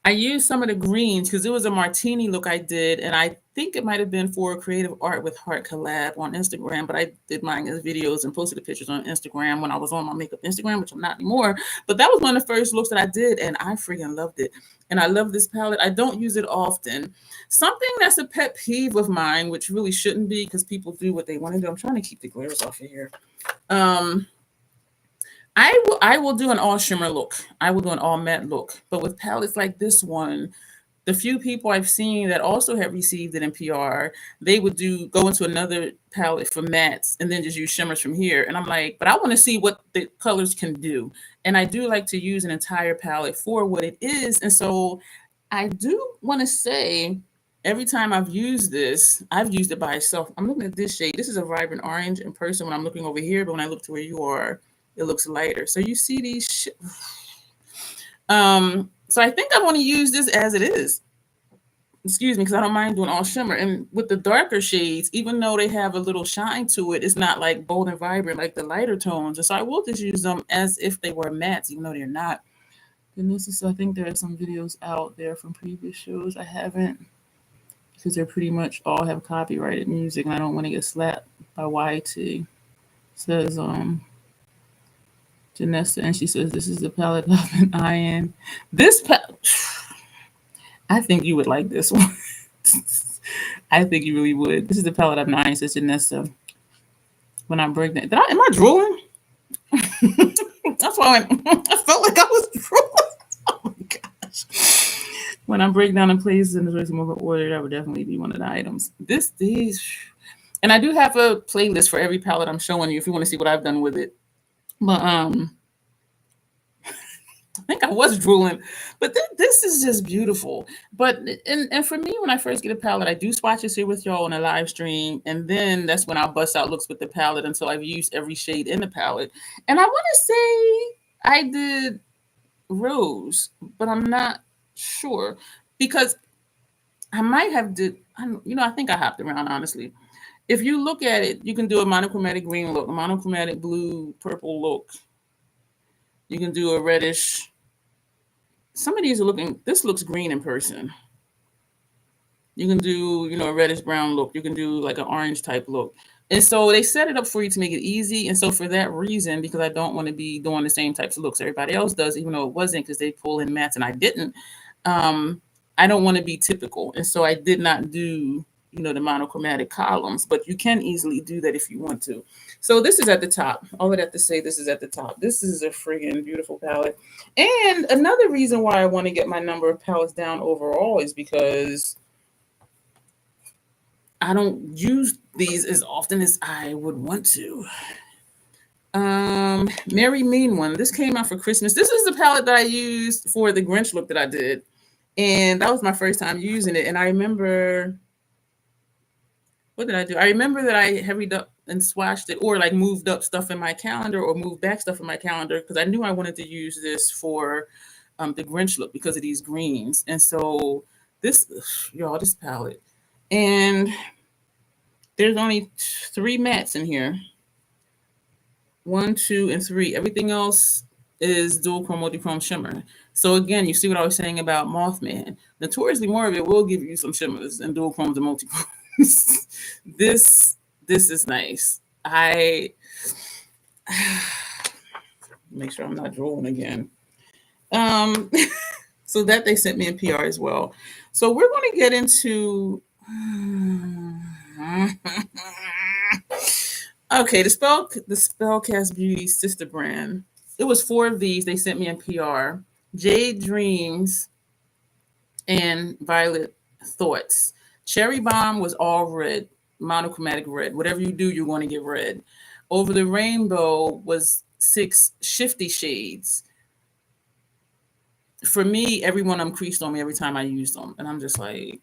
I used some of the greens because it was a martini look I did. And I think it might have been for a Creative Art with Heart collab on Instagram. But I did mine as videos and posted the pictures on Instagram when I was on my makeup Instagram, which I'm not anymore. But that was one of the first looks that I did. And I freaking loved it. And I love this palette. I don't use it often. Something that's a pet peeve of mine, which really shouldn't be because people do what they want to do. I'm trying to keep the glares off of here. I will do an all shimmer look. I will do an all matte look. But with palettes like this one, the few people I've seen that also have received it in PR, they would go into another palette for mattes and then just use shimmers from here. And I'm like, but I want to see what the colors can do. And I do like to use an entire palette for what it is. And so I do want to say every time I've used this, I've used it by itself. I'm looking at this shade. This is a vibrant orange in person when I'm looking over here, but when I look to where you are, it looks lighter. So you see these. So I think I want to use this as it is. Excuse me, because I don't mind doing all shimmer. And with the darker shades, even though they have a little shine to it, it's not like bold and vibrant like the lighter tones. And so I will just use them as if they were mattes, even though they're not. And this is, I think there are some videos out there from previous shows. I haven't, because they're pretty much all have copyrighted music, and I don't want to get slapped by YT. Says Janessa, and she says this is the palette of an iron. This I think you would like this one. I think you really would. This is the palette of an iron, says Janessa. When I break that, am I drooling? That's why I felt like I was drooling. Oh my gosh. When I break down in places in the Notoriously Morbid order, that would definitely be one of the items. These, and I do have a playlist for every palette I'm showing you if you want to see what I've done with it. But I think I was drooling, but this is just beautiful. But and for me, when I first get a palette, I do swatches here with y'all on a live stream, and then that's when I'll bust out looks with the palette until I've used every shade in the palette. And I want to say I did rose, but I'm not sure because I might have did. I think I hopped around honestly. If you look at it, you can do a monochromatic green look, a monochromatic blue, purple look. You can do a reddish. Some of these are looking. This looks green in person. You can do, a reddish brown look. You can do like an orange type look. And so they set it up for you to make it easy. And so for that reason, because I don't want to be doing the same types of looks everybody else does, even though it wasn't because they pull in mattes and I didn't, I don't want to be typical. And so I did not do, the monochromatic columns, but you can easily do that if you want to. So this is at the top. All I have to say, this is at the top. This is a friggin' beautiful palette. And another reason why I want to get my number of palettes down overall is because I don't use these as often as I would want to. Merry Mean One. This came out for Christmas. This is the palette that I used for the Grinch look that I did. And that was my first time using it. And I remember, what did I do? I remember that I hurried up and swatched it or like moved up stuff in my calendar or moved back stuff in my calendar because I knew I wanted to use this for the Grinch look because of these greens. And so this palette. And there's only 3 mattes in here. 1, 2, and 3. Everything else is dual chrome, multi-chrome shimmer. So again, you see what I was saying about Mothman. Notoriously Morbid will give you some shimmers and dual chromes and multi-chromes. This is nice. I make sure I'm not drooling again. So that they sent me in PR as well. So we're going to get into okay, the Spellcast Beauty sister brand. It was 4 of these they sent me in PR. Jade Dreams and Violet Thoughts. Cherry Bomb was all red, monochromatic red. Whatever you do, you're going to get red. Over the Rainbow was 6 shifty shades. For me, every one of them creased on me every time I used them. And I'm just like,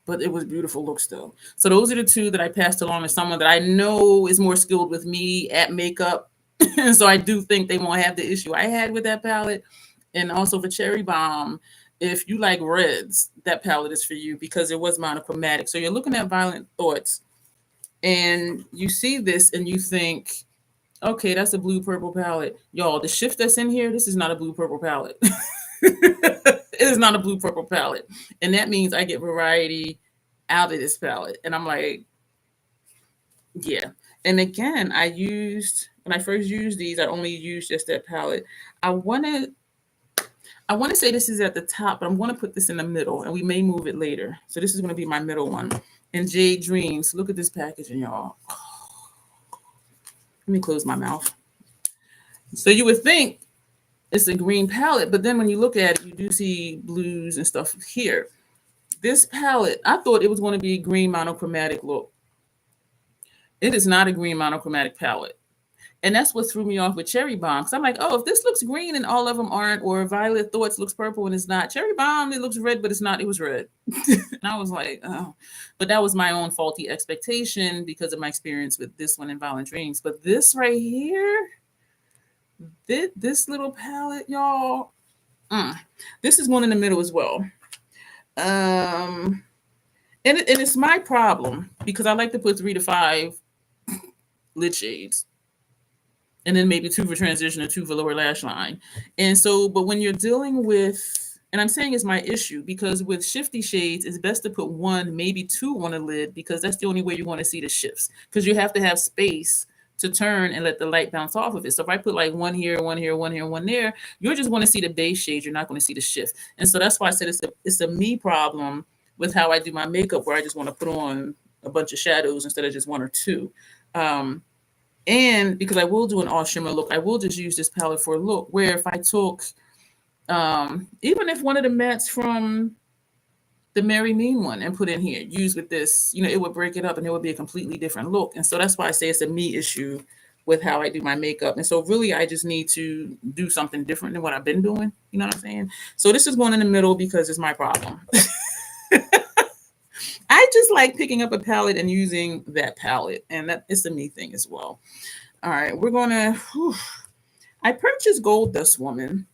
but it was beautiful look still. So those are the 2 that I passed along to someone that I know is more skilled with me at makeup. So I do think they won't have the issue I had with that palette. And also for Cherry Bomb, if you like reds, that palette is for you because it was monochromatic. So you're looking at Violent Thoughts and you see this and you think, okay, that's a blue purple palette. Y'all, the shift that's in here, this is not a blue purple palette. It is not a blue purple palette. And that means I get variety out of this palette. And I'm like, yeah. And again, when I first used these, I only used just that palette. I want to say this is at the top, but I'm going to put this in the middle and we may move it later. So this is going to be my middle one. And Jade Dreams, look at this packaging, y'all. Let me close my mouth. So you would think it's a green palette, but then when you look at it, you do see blues and stuff here. This palette, I thought it was going to be a green monochromatic look. It is not a green monochromatic palette. And that's what threw me off with Cherry Bomb. Cause I'm like, oh, if this looks green and all of them aren't, or Violet Thoughts looks purple and it's not. Cherry Bomb, it looks red, but it's not. It was red. And I was like, oh. But that was my own faulty expectation because of my experience with this one in Violent Dreams. But this right here, this little palette, y'all, this is one in the middle as well. And it's my problem because I like to put 3 to 5 lid shades. And then maybe 2 for transition or 2 for lower lash line. And so, but when you're dealing with, and I'm saying it's my issue because with shifty shades, it's best to put 1, maybe 2 on a lid because that's the only way you're going to see the shifts because you have to have space to turn and let the light bounce off of it. So if I put like 1 here, 1 here, 1 here, 1 there, you're just going to see the base shade. You're not going to see the shift. And so that's why I said it's a me problem with how I do my makeup where I just want to put on a bunch of shadows instead of just 1 or 2. And because I will do an all shimmer look, I will just use this palette for a look where if I took, even if one of the mattes from the Mary Mean one and put in here, use with this, it would break it up and it would be a completely different look. And so that's why I say it's a me issue with how I do my makeup. And so really, I just need to do something different than what I've been doing. You know what I'm saying? So this is going in the middle because it's my problem. I just like picking up a palette and using that palette, and that is a me thing as well. All right, we're gonna. I purchased Gold Dust Woman.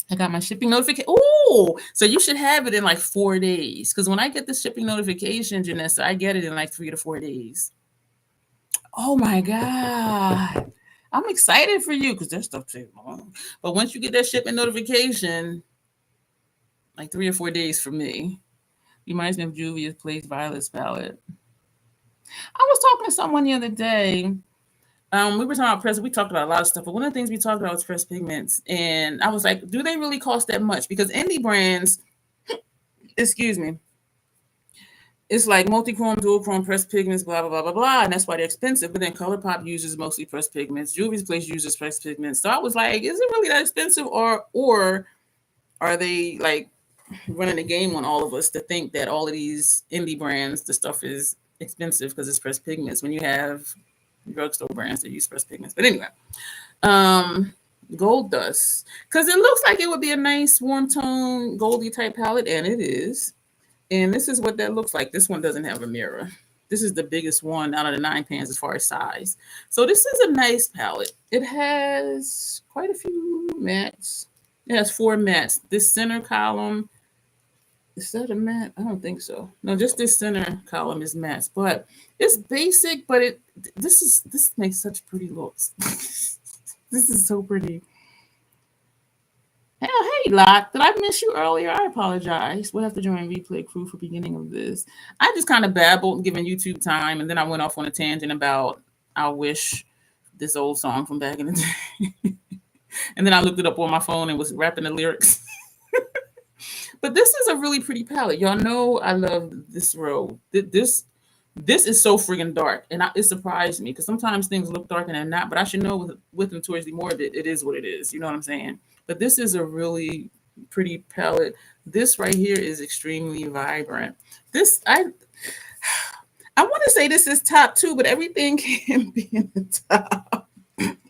I got my shipping notification. Oh, so you should have it in like 4 days because when I get the shipping notification, Janessa, I get it in like 3 to 4 days. Oh my god, I'm excited for you because their stuff takes long. But once you get that shipping notification, like 3 or 4 days for me. Reminds me of Juvia's Place Violet's palette. I was talking to someone the other day. We were talking about press. We talked about a lot of stuff, but one of the things we talked about was pressed pigments. And I was like, do they really cost that much? Because indie brands, excuse me, it's like multi-chrome, dual-chrome pressed pigments, blah, blah, blah, blah, blah. And that's why they're expensive. But then ColourPop uses mostly pressed pigments. Juvia's Place uses pressed pigments. So I was like, is it really that expensive? Or are they like running a game on all of us to think that all of these indie brands, the stuff is expensive because it's pressed pigments when you have drugstore brands that use pressed pigments. But anyway, Gold Dust, because it looks like it would be a nice warm tone goldy type palette, and it is. And this is what that looks like. This one doesn't have a mirror. This is the biggest one out of the 9 pans as far as size. So this is a nice palette. It has quite a few mattes. It has 4 mattes. This center column, is that a matte? I don't think so. No, just this center column is matte, but it's basic. But this makes such pretty looks. This is so pretty. Oh, hey, Locke. Did I miss you earlier? I apologize. We'll have to join replay crew for beginning of this. I just kind of babbled, giving YouTube time, and then I went off on a tangent about I wish this old song from back in the day. And then I looked it up on my phone and was rapping the lyrics. But this is a really pretty palette. Y'all know I love this row. This is so friggin' dark. And it surprised me because sometimes things look dark and they're not. But I should know with Notoriously Morbid, it is what it is. You know what I'm saying? But this is a really pretty palette. This right here is extremely vibrant. I want to say this is top 2, but everything can be in the top.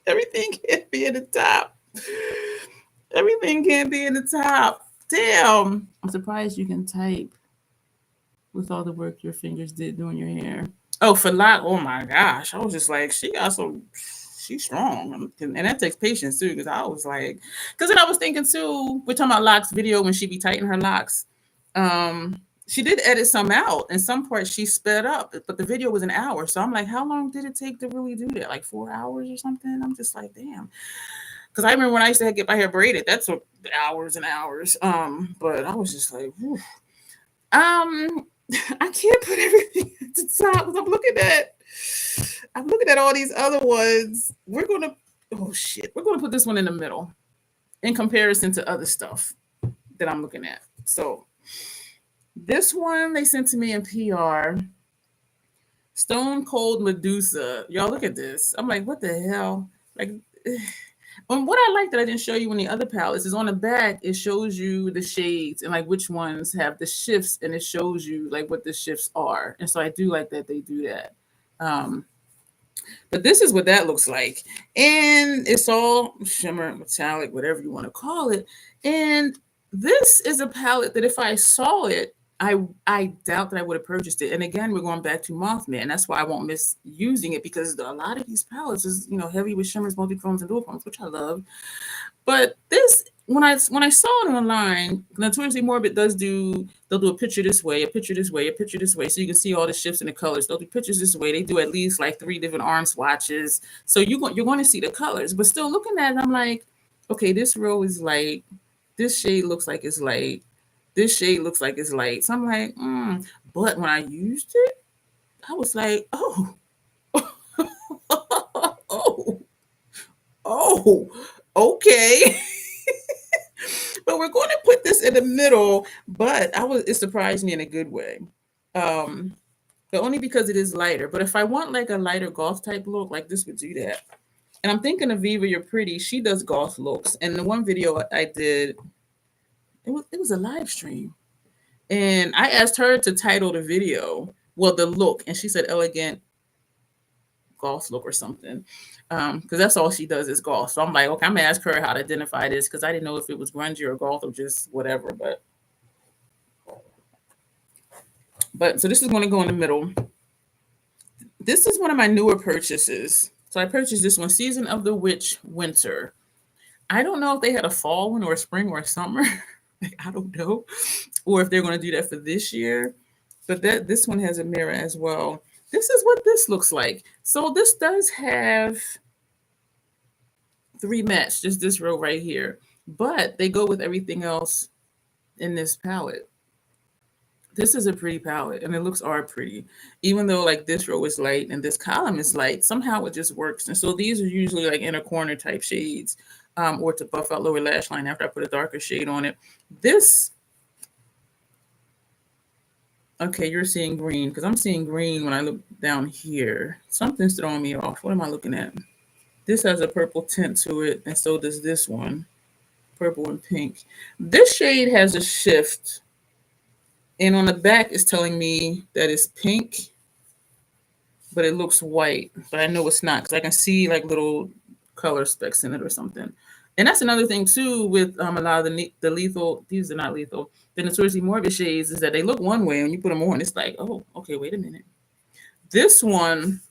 Everything can't be in the top. Everything can't be in the top. Damn. I'm surprised you can type with all the work your fingers did doing your hair. Oh, for Locke, oh my gosh. I was just like, she's strong. And that takes patience too, because I was like, because then I was thinking too, we're talking about Locke's video when she be tightening her locks. She did edit some out, and some parts she sped up, but the video was an hour. So I'm like, how long did it take to really do that? Like 4 hours or something? I'm just like, damn. Because I remember when I used to get my hair braided, that took hours and hours. But I was just like, whew. I can't put everything at the top because I'm looking at all these other ones. We're gonna put this one in the middle in comparison to other stuff that I'm looking at. So this one they sent to me in PR. Stone Cold Medusa. Y'all look at this. I'm like, what the hell? Like, and what I like that I didn't show you in the other palettes is on the back, it shows you the shades and like which ones have the shifts, and it shows you like what the shifts are. And so I do like that they do that. But this is what that looks like. And it's all shimmer, metallic, whatever you want to call it. And this is a palette that if I saw it, I doubt that I would have purchased it. And again, we're going back to Mothman. That's why I won't miss using it, because a lot of these palettes is, heavy with shimmers, multi-chromes, and dual chromes, which I love. But this, when I saw it online, Notoriously Morbid they'll do a picture this way, a picture this way, a picture this way, so you can see all the shifts in the colors. They'll do pictures this way. They do at least like 3 different arm swatches, so you're going to see the colors. But still looking at it, I'm like, okay, this row is light. This shade looks like it's light. This shade looks like it's light. So I'm like, But when I used it, I was like, oh, oh, okay. But we're going to put this in the middle. But it surprised me in a good way. But only because it is lighter. But if I want like a lighter goth type look, like this would do that. And I'm thinking of Viva You're Pretty. She does goth looks. And the one video I did, it was a live stream. And I asked her to title the video, well, the look. And she said elegant goth look or something. Because that's all she does is goth. So I'm like, okay, I'm going to ask her how to identify this, because I didn't know if it was grungy or goth or just whatever. But so this is going to go in the middle. This is one of my newer purchases. So I purchased this one, Season of the Witch Winter. I don't know if they had a fall one or a spring or a summer. I don't know. Or if they're going to do that for this year. But this one has a mirror as well. This is what this looks like. So this does have 3 mattes, just this row right here. But they go with everything else in this palette. This is a pretty palette, and it looks pretty. Even though like this row is light and this column is light, somehow it just works. And so these are usually like inner corner type shades, or to buff out lower lash line after I put a darker shade on it. This, okay, you're seeing green, because I'm seeing green when I look down here. Something's throwing me off. What am I looking at? This has a purple tint to it, and so does this one, purple and pink. This shade has a shift. And on the back, it's telling me that it's pink, but it looks white. But I know it's not, because I can see like little color specks in it or something. And that's another thing too with a lot of the lethal. These are not lethal. The Notoriously Morbid shades is that they look one way, and when you put them on, it's like, oh, okay, wait a minute. This one,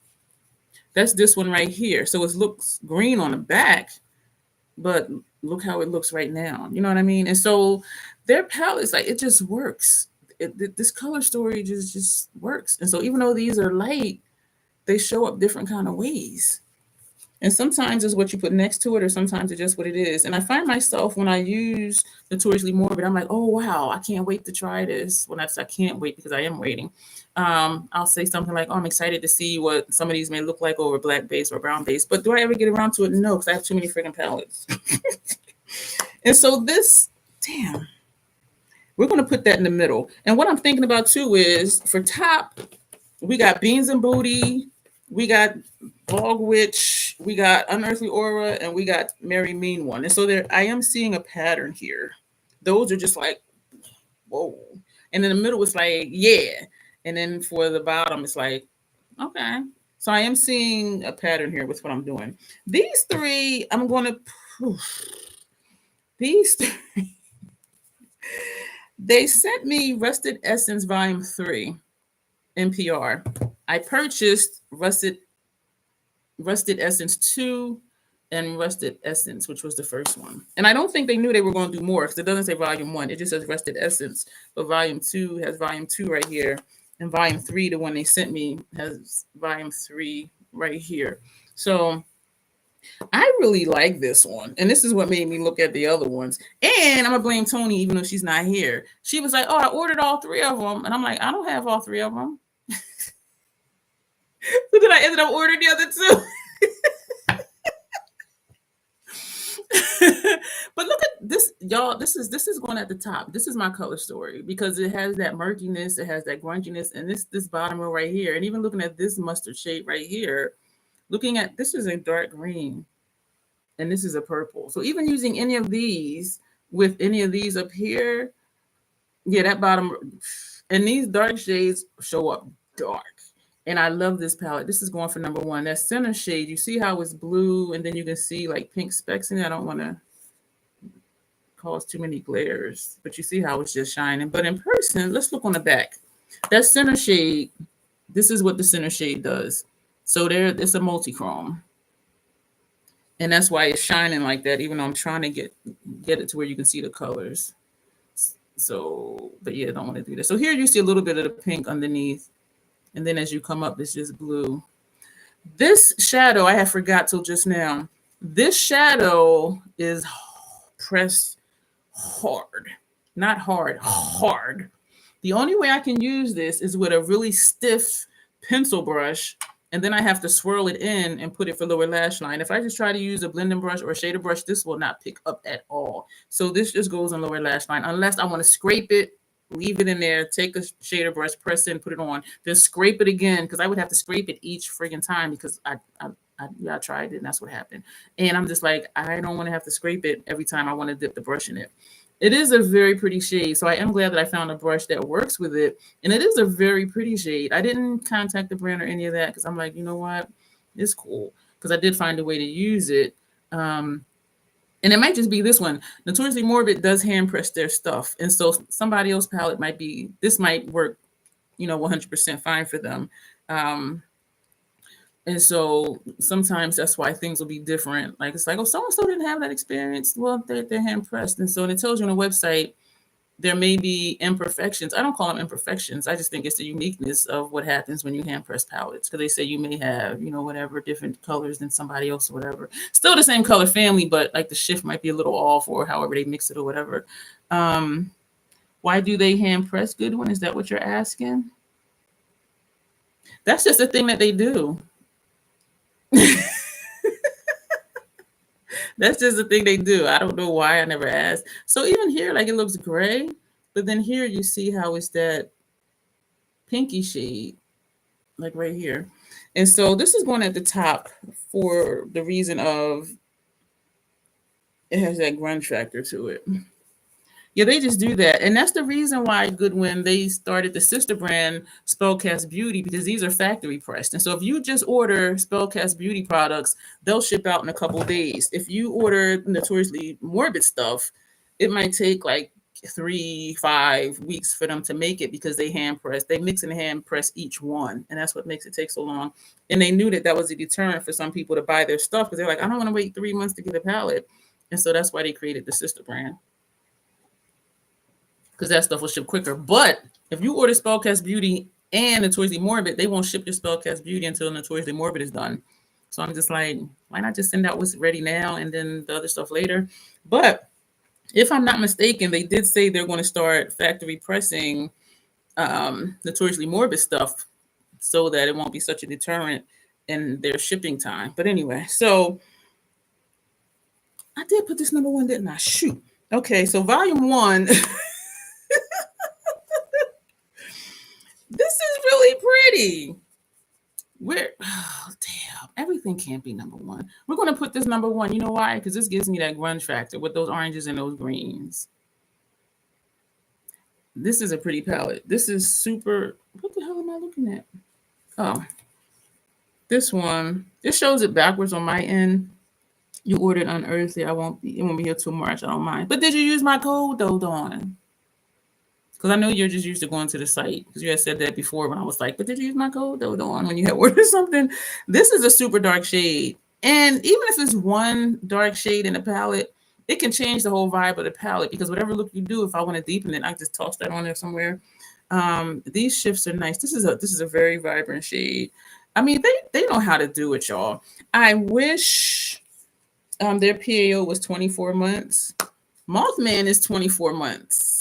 that's this one right here. So it looks green on the back, but look how it looks right now. You know what I mean? And so their palettes, like, it just works. This color story just works. And so even though these are light, they show up different kind of ways. And sometimes it's what you put next to it, or sometimes it's just what it is. And I find myself when I use Notoriously Morbid, I'm like, oh, wow, I can't wait to try this. Well, I can't wait, because I am waiting. I'll say something like, oh, I'm excited to see what some of these may look like over black base or brown base. But do I ever get around to it? No, because I have too many freaking palettes. And so this, damn. We're going to put that in the middle. And what I'm thinking about too is, for top, we got Beans and Booty, we got Bog Witch, we got Unearthly Aura, and we got Merry Mean One. And so I am seeing a pattern here. Those are just like, whoa. And in the middle, it's like, yeah. And then for the bottom, it's like, okay. So I am seeing a pattern here with what I'm doing. These 3, I'm going to, these 3. They sent me Rusted Essence Volume 3 NPR. I purchased Rusted Essence 2 and Rusted Essence, which was the first one. And I don't think they knew they were going to do more, because it doesn't say Volume 1. It just says Rusted Essence. But Volume 2 has Volume 2 right here. And Volume 3, the one they sent me, has Volume 3 right here. So I really like this one. And this is what made me look at the other ones. And I'm going to blame Tony, even though she's not here. She was like, oh, I ordered all 3 of them. And I'm like, I don't have all 3 of them. So then I ended up ordering the other 2. But look at this, y'all. This is going at the top. This is my color story, because it has that murkiness, it has that grunginess, and this bottom row right here. And even looking at this mustard shade right here, looking at this is a dark green, and this is a purple. So even using any of these with any of these up here, yeah, that bottom, and these dark shades show up dark. And I love this palette. This is going for number 1. That center shade, you see how it's blue, and then you can see like pink specks in it. I don't want to cause too many glares, but you see how it's just shining. But in person, let's look on the back. That center shade, this is what the center shade does. So there, it's a multi-chrome. And that's why it's shining like that, even though I'm trying to get it to where you can see the colors. So, but yeah, I don't want to do that. So here you see a little bit of the pink underneath. And then as you come up, it's just blue. This shadow, I have forgot till just now. This shadow is pressed hard. Not hard, hard. The only way I can use this is with a really stiff pencil brush, and then I have to swirl it in and put it for lower lash line. If I just try to use a blending brush or a shader brush, this will not pick up at all. So this just goes on lower lash line, unless I want to scrape it, leave it in there, take a shader brush, press it, and put it on, then scrape it again, because I would have to scrape it each friggin' time, because I tried it, and that's what happened. And I'm just like, I don't want to have to scrape it every time I want to dip the brush in it. It is a very pretty shade, so I am glad that I found a brush that works with it. And it is a very pretty shade. I didn't contact the brand or any of that, because I'm like, you know what? It's cool, because I did find a way to use it. And it might just be this one. Notoriously Morbid does hand press their stuff. And so somebody else's palette might be, this might work, 100% fine for them. And so sometimes that's why things will be different. Like, it's like, oh, so-and-so didn't have that experience. Well, they're hand pressed. And so it tells you on the website, there may be imperfections. I don't call them imperfections. I just think it's the uniqueness of what happens when you hand press palettes. Because they say you may have, whatever, different colors than somebody else or whatever. Still the same color family, but like the shift might be a little off, or however they mix it or whatever. Why do they hand press Goodwin? Is that what you're asking? That's just a thing that they do. That's just the thing they do. I don't know why. I never asked. So even here, like, it looks gray, but then here you see how it's that pinky shade, like right here. And so this is going at the top for the reason of it has that grunge factor to it. Yeah, they just do that. And that's the reason why Goodwin, they started the sister brand Spellcast Beauty, because these are factory pressed. And so if you just order Spellcast Beauty products, they'll ship out in a couple days. If you order Notoriously Morbid stuff, it might take like 3-5 weeks for them to make it, because they hand press, they mix and hand press each one. And that's what makes it take so long. And they knew that was a deterrent for some people to buy their stuff, because they're like, I don't want to wait 3 months to get a palette. And so that's why they created the sister brand, because that stuff will ship quicker. But if you order Spellcast Beauty and Notoriously Morbid, they won't ship your Spellcast Beauty until Notoriously Morbid is done. So I'm just like, why not just send out what's ready now and then the other stuff later? But if I'm not mistaken, they did say they're going to start factory pressing Notoriously Morbid stuff, so that it won't be such a deterrent in their shipping time. But anyway, so I did put this number 1, didn't I? Shoot. Okay, so volume 1. This is really pretty. Damn, everything can't be number 1. We're going to put this number 1. You know why? Because this gives me that grunge factor with those oranges and those greens. This is a pretty palette. This is super. What the hell am I looking at? Oh, this one. This shows it backwards on my end. You ordered Unearthly. It won't be here till March. I don't mind. But did you use my code though, Dawn? Because I know you're just used to going to the site, because you had said that before when I was like, but did you use my code though, Dawn, when you had ordered something? This is a super dark shade. And even if it's one dark shade in the palette, it can change the whole vibe of the palette, because whatever look you do, if I want to deepen it, I just toss that on there somewhere. These shifts are nice. This is a very vibrant shade. I mean, they know how to do it, y'all. I wish their PAO was 24 months. Mothman is 24 months.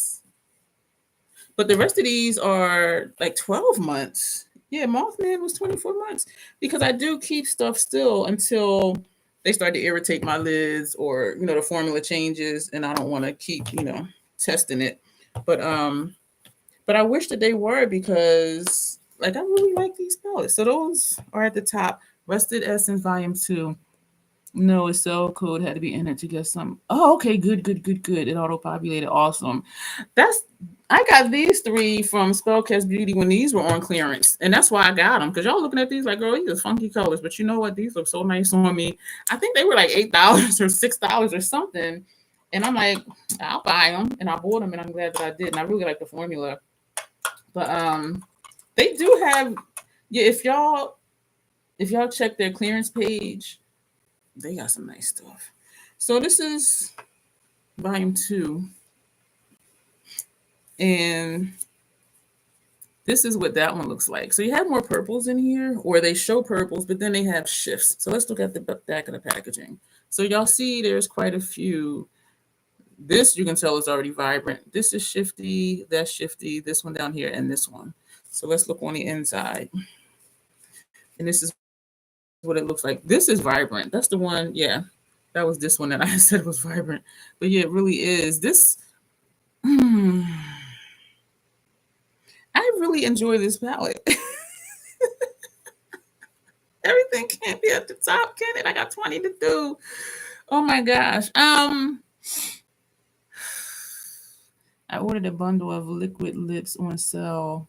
But the rest of these are like 12 months. Yeah, Mothman was 24 months, because I do keep stuff still until they start to irritate my lids, or, the formula changes and I don't want to keep, testing it. But I wish that they were, because like I really like these palettes. So those are at the top. Rusted Essence Volume 2. No, a cell code had to be entered to get some. Oh, okay, good, good, good, good. It auto-populated. Awesome. That's I got these three from Spellcast Beauty when these were on clearance, and that's why I got them. Because y'all looking at these like, girl, these are funky colors, but you know what? These look so nice on me. I think they were like $8 or $6 or something, and I'm like, I'll buy them, and I bought them, and I'm glad that I did. And I really like the formula, but they do have yeah. If y'all check their clearance page, they got some nice stuff. So this is volume 2, and this is what that one looks like. So you have more purples in here, or they show purples, but then they have shifts. So let's look at the back of the packaging. So y'all see there's quite a few. This you can tell is already vibrant. This is shifty, that's shifty, this one down here, and this one. So let's look on the inside. And this is what it looks like. This is vibrant. That's the one, yeah. That was this one that I said was vibrant. But yeah, it really is. I really enjoy this palette. Everything can't be at the top, can it? I got 20 to do. Oh my gosh. I ordered a bundle of liquid lips on sale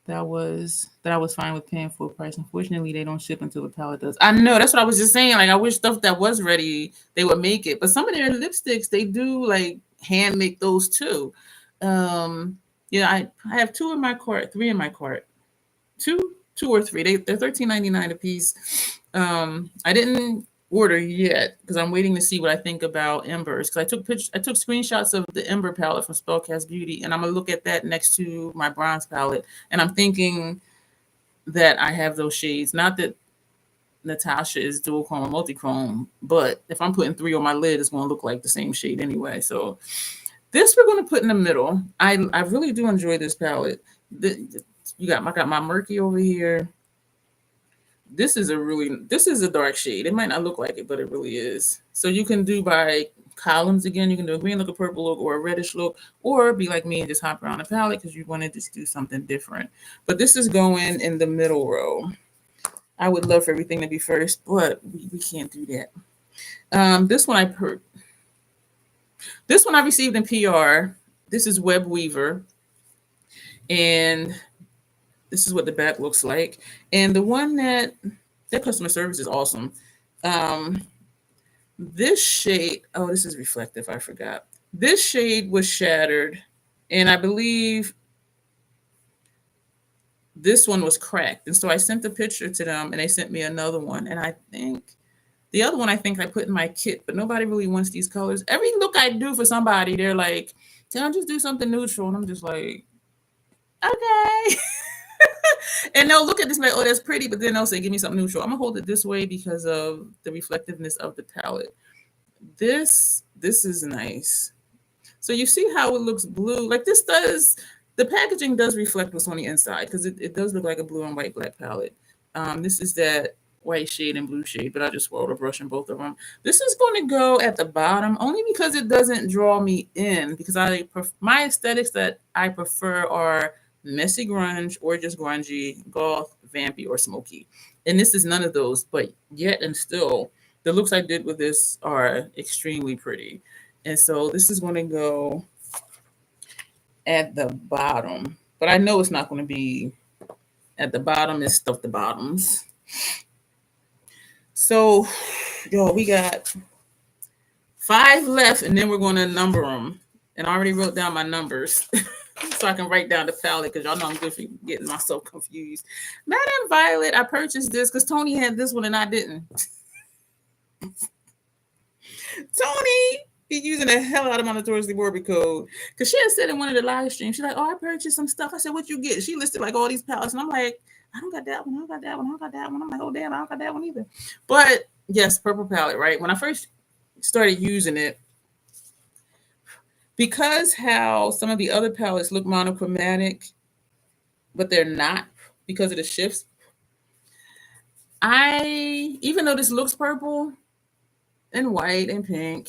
that I was fine with paying full price. Unfortunately, they don't ship until the palette does. I know, that's what I was just saying. Like, I wish stuff that was ready they would make it. But some of their lipsticks, they do like hand make those too. Um, yeah, I have 2 in my cart, 3 in my cart. Two or three. They're $13.99 a piece. I didn't order yet because I'm waiting to see what I think about embers. Because I took screenshots of the ember palette from Spellcast Beauty, and I'm gonna look at that next to my bronze palette. And I'm thinking that I have those shades. Not that Natasha is dual chrome or multi-chrome, but if I'm putting 3 on my lid, it's gonna look like the same shade anyway. So this we're gonna put in the middle. I really do enjoy this palette. I got my murky over here. This is a dark shade. It might not look like it, but it really is. So you can do by columns again. You can do a green look, a purple look, or a reddish look, or be like me and just hop around the palette because you want to just do something different. But this is going in the middle row. I would love for everything to be first, but we can't do that. This one this one I received in PR. This is Web Weaver, and this is what the back looks like. And the one that their customer service is awesome. Um, this shade, oh, this is reflective. I forgot. This shade was shattered, and I believe this one was cracked. And so I sent the picture to them, and they sent me another one. And I think the other one I think I put in my kit, but nobody really wants these colors. Every look I do for somebody, they're like, "Can I just do something neutral?" And I'm just like, "Okay." And they'll look at this like, oh, that's pretty, but then they'll say, give me something neutral. I'm gonna hold it this way because of the reflectiveness of the palette. This is nice. So you see how it looks blue? Like this does, the packaging does reflect what's on the inside because it does look like a blue and white black palette. This is that white shade and blue shade, but I just swirled a brush in both of them. This is going to go at the bottom only because it doesn't draw me in because my aesthetics that I prefer are messy grunge or just grungy, goth, vampy, or smoky. And this is none of those, but yet and still, the looks I did with this are extremely pretty. And so this is going to go at the bottom, but I know it's not going to be at the bottom. It's stuff the bottoms. So, yo, we got 5 left, and then we're going to number them. And I already wrote down my numbers so I can write down the palette because y'all know I'm good for getting myself confused. Madame Violet, I purchased this because Tony had this one and I didn't. Tony be using the hell out of my Notoriously Morbid code because she had said in one of the live streams, she's like, "Oh, I purchased some stuff." I said, "What you get?" She listed like all these palettes, and I'm like, "I don't got that one. I don't got that one. I don't got that one." I'm like, "Oh damn, I don't got that one either." But yes, purple palette, right? When I first started using it, because how some of the other palettes look monochromatic, but they're not because of the shifts. Even though this looks purple and white and pink,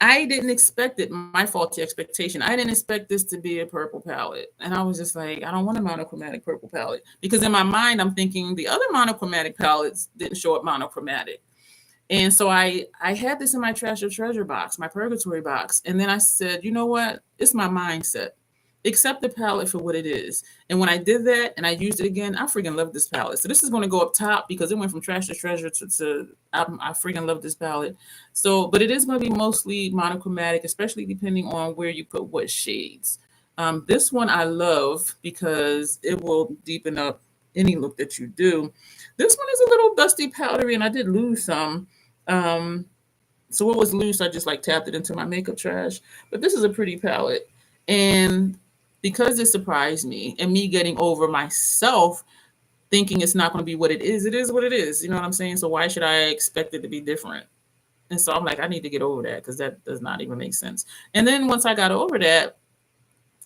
I didn't expect it. My faulty expectation. I didn't expect this to be a purple palette. And I was just like, I don't want a monochromatic purple palette. Because in my mind, I'm thinking the other monochromatic palettes didn't show up monochromatic. And so I had this in my trash or treasure box, my purgatory box. And then I said, you know what? It's my mindset. Accept the palette for what it is. And when I did that and I used it again, I freaking love this palette. So this is going to go up top because it went from trash to treasure to I freaking love this palette. So, but it is going to be mostly monochromatic, especially depending on where you put what shades. This one I love because it will deepen up any look that you do. This one is a little dusty, powdery, and I did lose some. So what was loose, I just like tapped it into my makeup trash. But this is a pretty palette. And because it surprised me and me getting over myself thinking it's not going to be what it is what it is. You know what I'm saying? So why should I expect it to be different? And so I'm like, I need to get over that because that does not even make sense. And then once I got over that,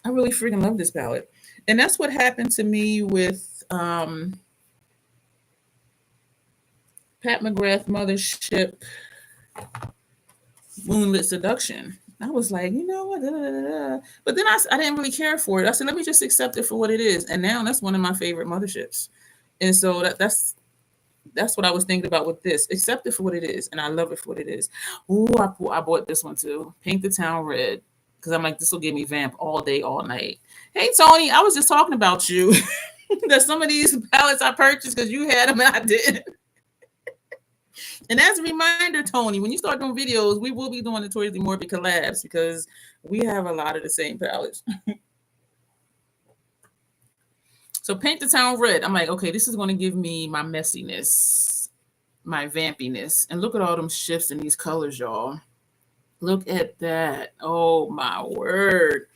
I really freaking love this palette. And that's what happened to me with Pat McGrath Mothership Moonlit Seduction. I was like, you know what? Da, da, da, da. But then I didn't really care for it. I said, let me just accept it for what it is. And now that's one of my favorite motherships. And so that's what I was thinking about with this. Accept it for what it is. And I love it for what it is. Ooh, I bought this one too. Paint the Town Red. Because I'm like, this will give me vamp all day, all night. Hey, Tony, I was just talking about you. That some of these palettes I purchased because you had them and I didn't. And as a reminder, Tony, when you start doing videos, we will be doing Notoriously Morbid collabs because we have a lot of the same palettes. So Paint the Town Red. I'm like, okay, this is going to give me my messiness, my vampiness. And look at all them shifts in these colors, y'all. Look at that. Oh, my word.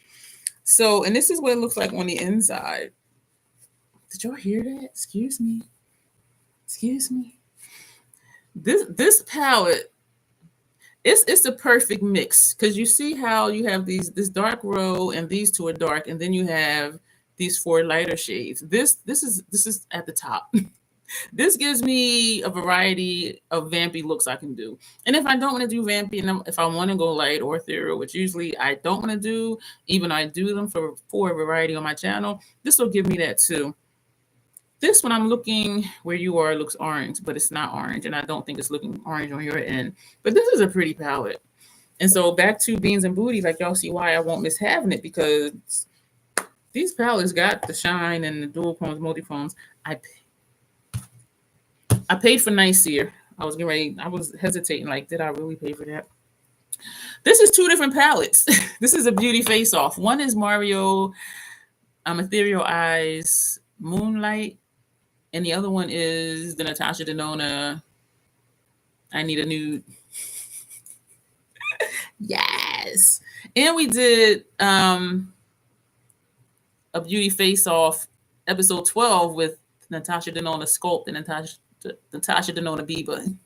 So, and this is what it looks like on the inside. Did y'all hear that? Excuse me. Excuse me. This palette, it's a perfect mix because you see how you have this dark row and these two are dark, and then you have these four lighter shades. This is at the top. This gives me a variety of vampy looks I can do. And if I don't want to do vampy, and if I want to go light or ethereal, which usually I don't want to do, even though I do them for a variety on my channel, this will give me that too. This one I'm looking where you are looks orange, but it's not orange. And I don't think it's looking orange on your end. But this is a pretty palette. And so back to Beans and Booty, like y'all see why I won't miss having it because these palettes got the shine and the dual chromes, multi-chromes. I paid for Nicer. I was getting ready. I was hesitating. Like, did I really pay for that? This is two different palettes. This is a beauty face-off. One is Mario Ethereal Eyes Moonlight. And the other one is the Natasha Denona I Need a Nude. Yes. And we did a beauty face-off episode 12 with Natasha Denona Sculpt and Natasha Denona Bieber.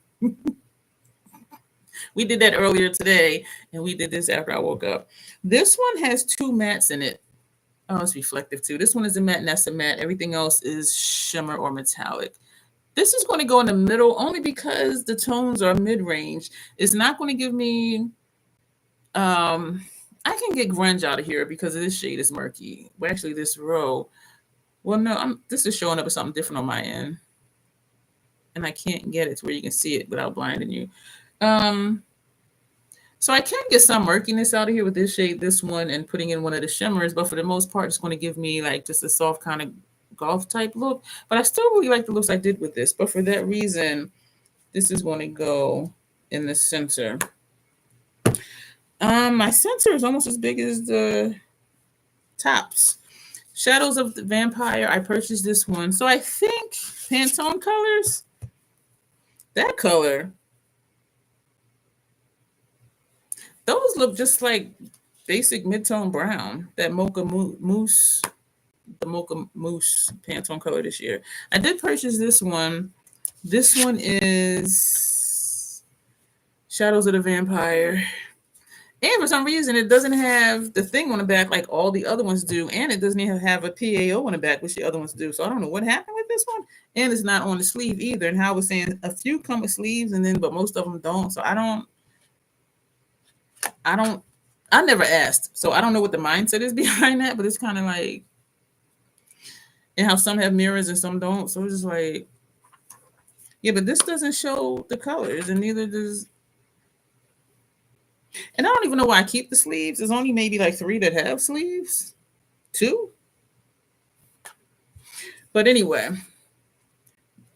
We did that earlier today, and we did this after I woke up. This one has two mattes in it. Oh, it's reflective too. This one is a matte and that's a matte. Everything else is shimmer or metallic. This is going to go in the middle only because the tones are mid-range. It's not going to give me... I can get grunge out of here because this shade is murky. Well, actually, this row... Well, no, this is showing up as something different on my end. And I can't get it to where you can see it without blinding you. So I can get some murkiness out of here with this shade, this one, and putting in one of the shimmers. But for the most part, it's going to give me like just a soft kind of golf type look. But I still really like the looks I did with this. But for that reason, this is going to go in the center. My center is almost as big as the tops. Shadows of the Vampire. I purchased this one. So I think Pantone colors. That color. Those look just like basic mid-tone brown. That Mocha Mousse, the Mocha Mousse Pantone color this year. I did purchase this one. This one is Shadows of the Vampire. And for some reason, it doesn't have the thing on the back like all the other ones do. And it doesn't even have a PAO on the back, which the other ones do. So I don't know what happened with this one. And it's not on the sleeve either. And how I was saying, a few come with sleeves, but most of them don't. So I never asked. So I don't know what the mindset is behind that, but it's kind of like, and how some have mirrors and some don't. So it's just like, Yeah, but this doesn't show the colors, and neither does. And I don't even know why I keep the sleeves. There's only maybe like 3 that have sleeves. 2. But anyway,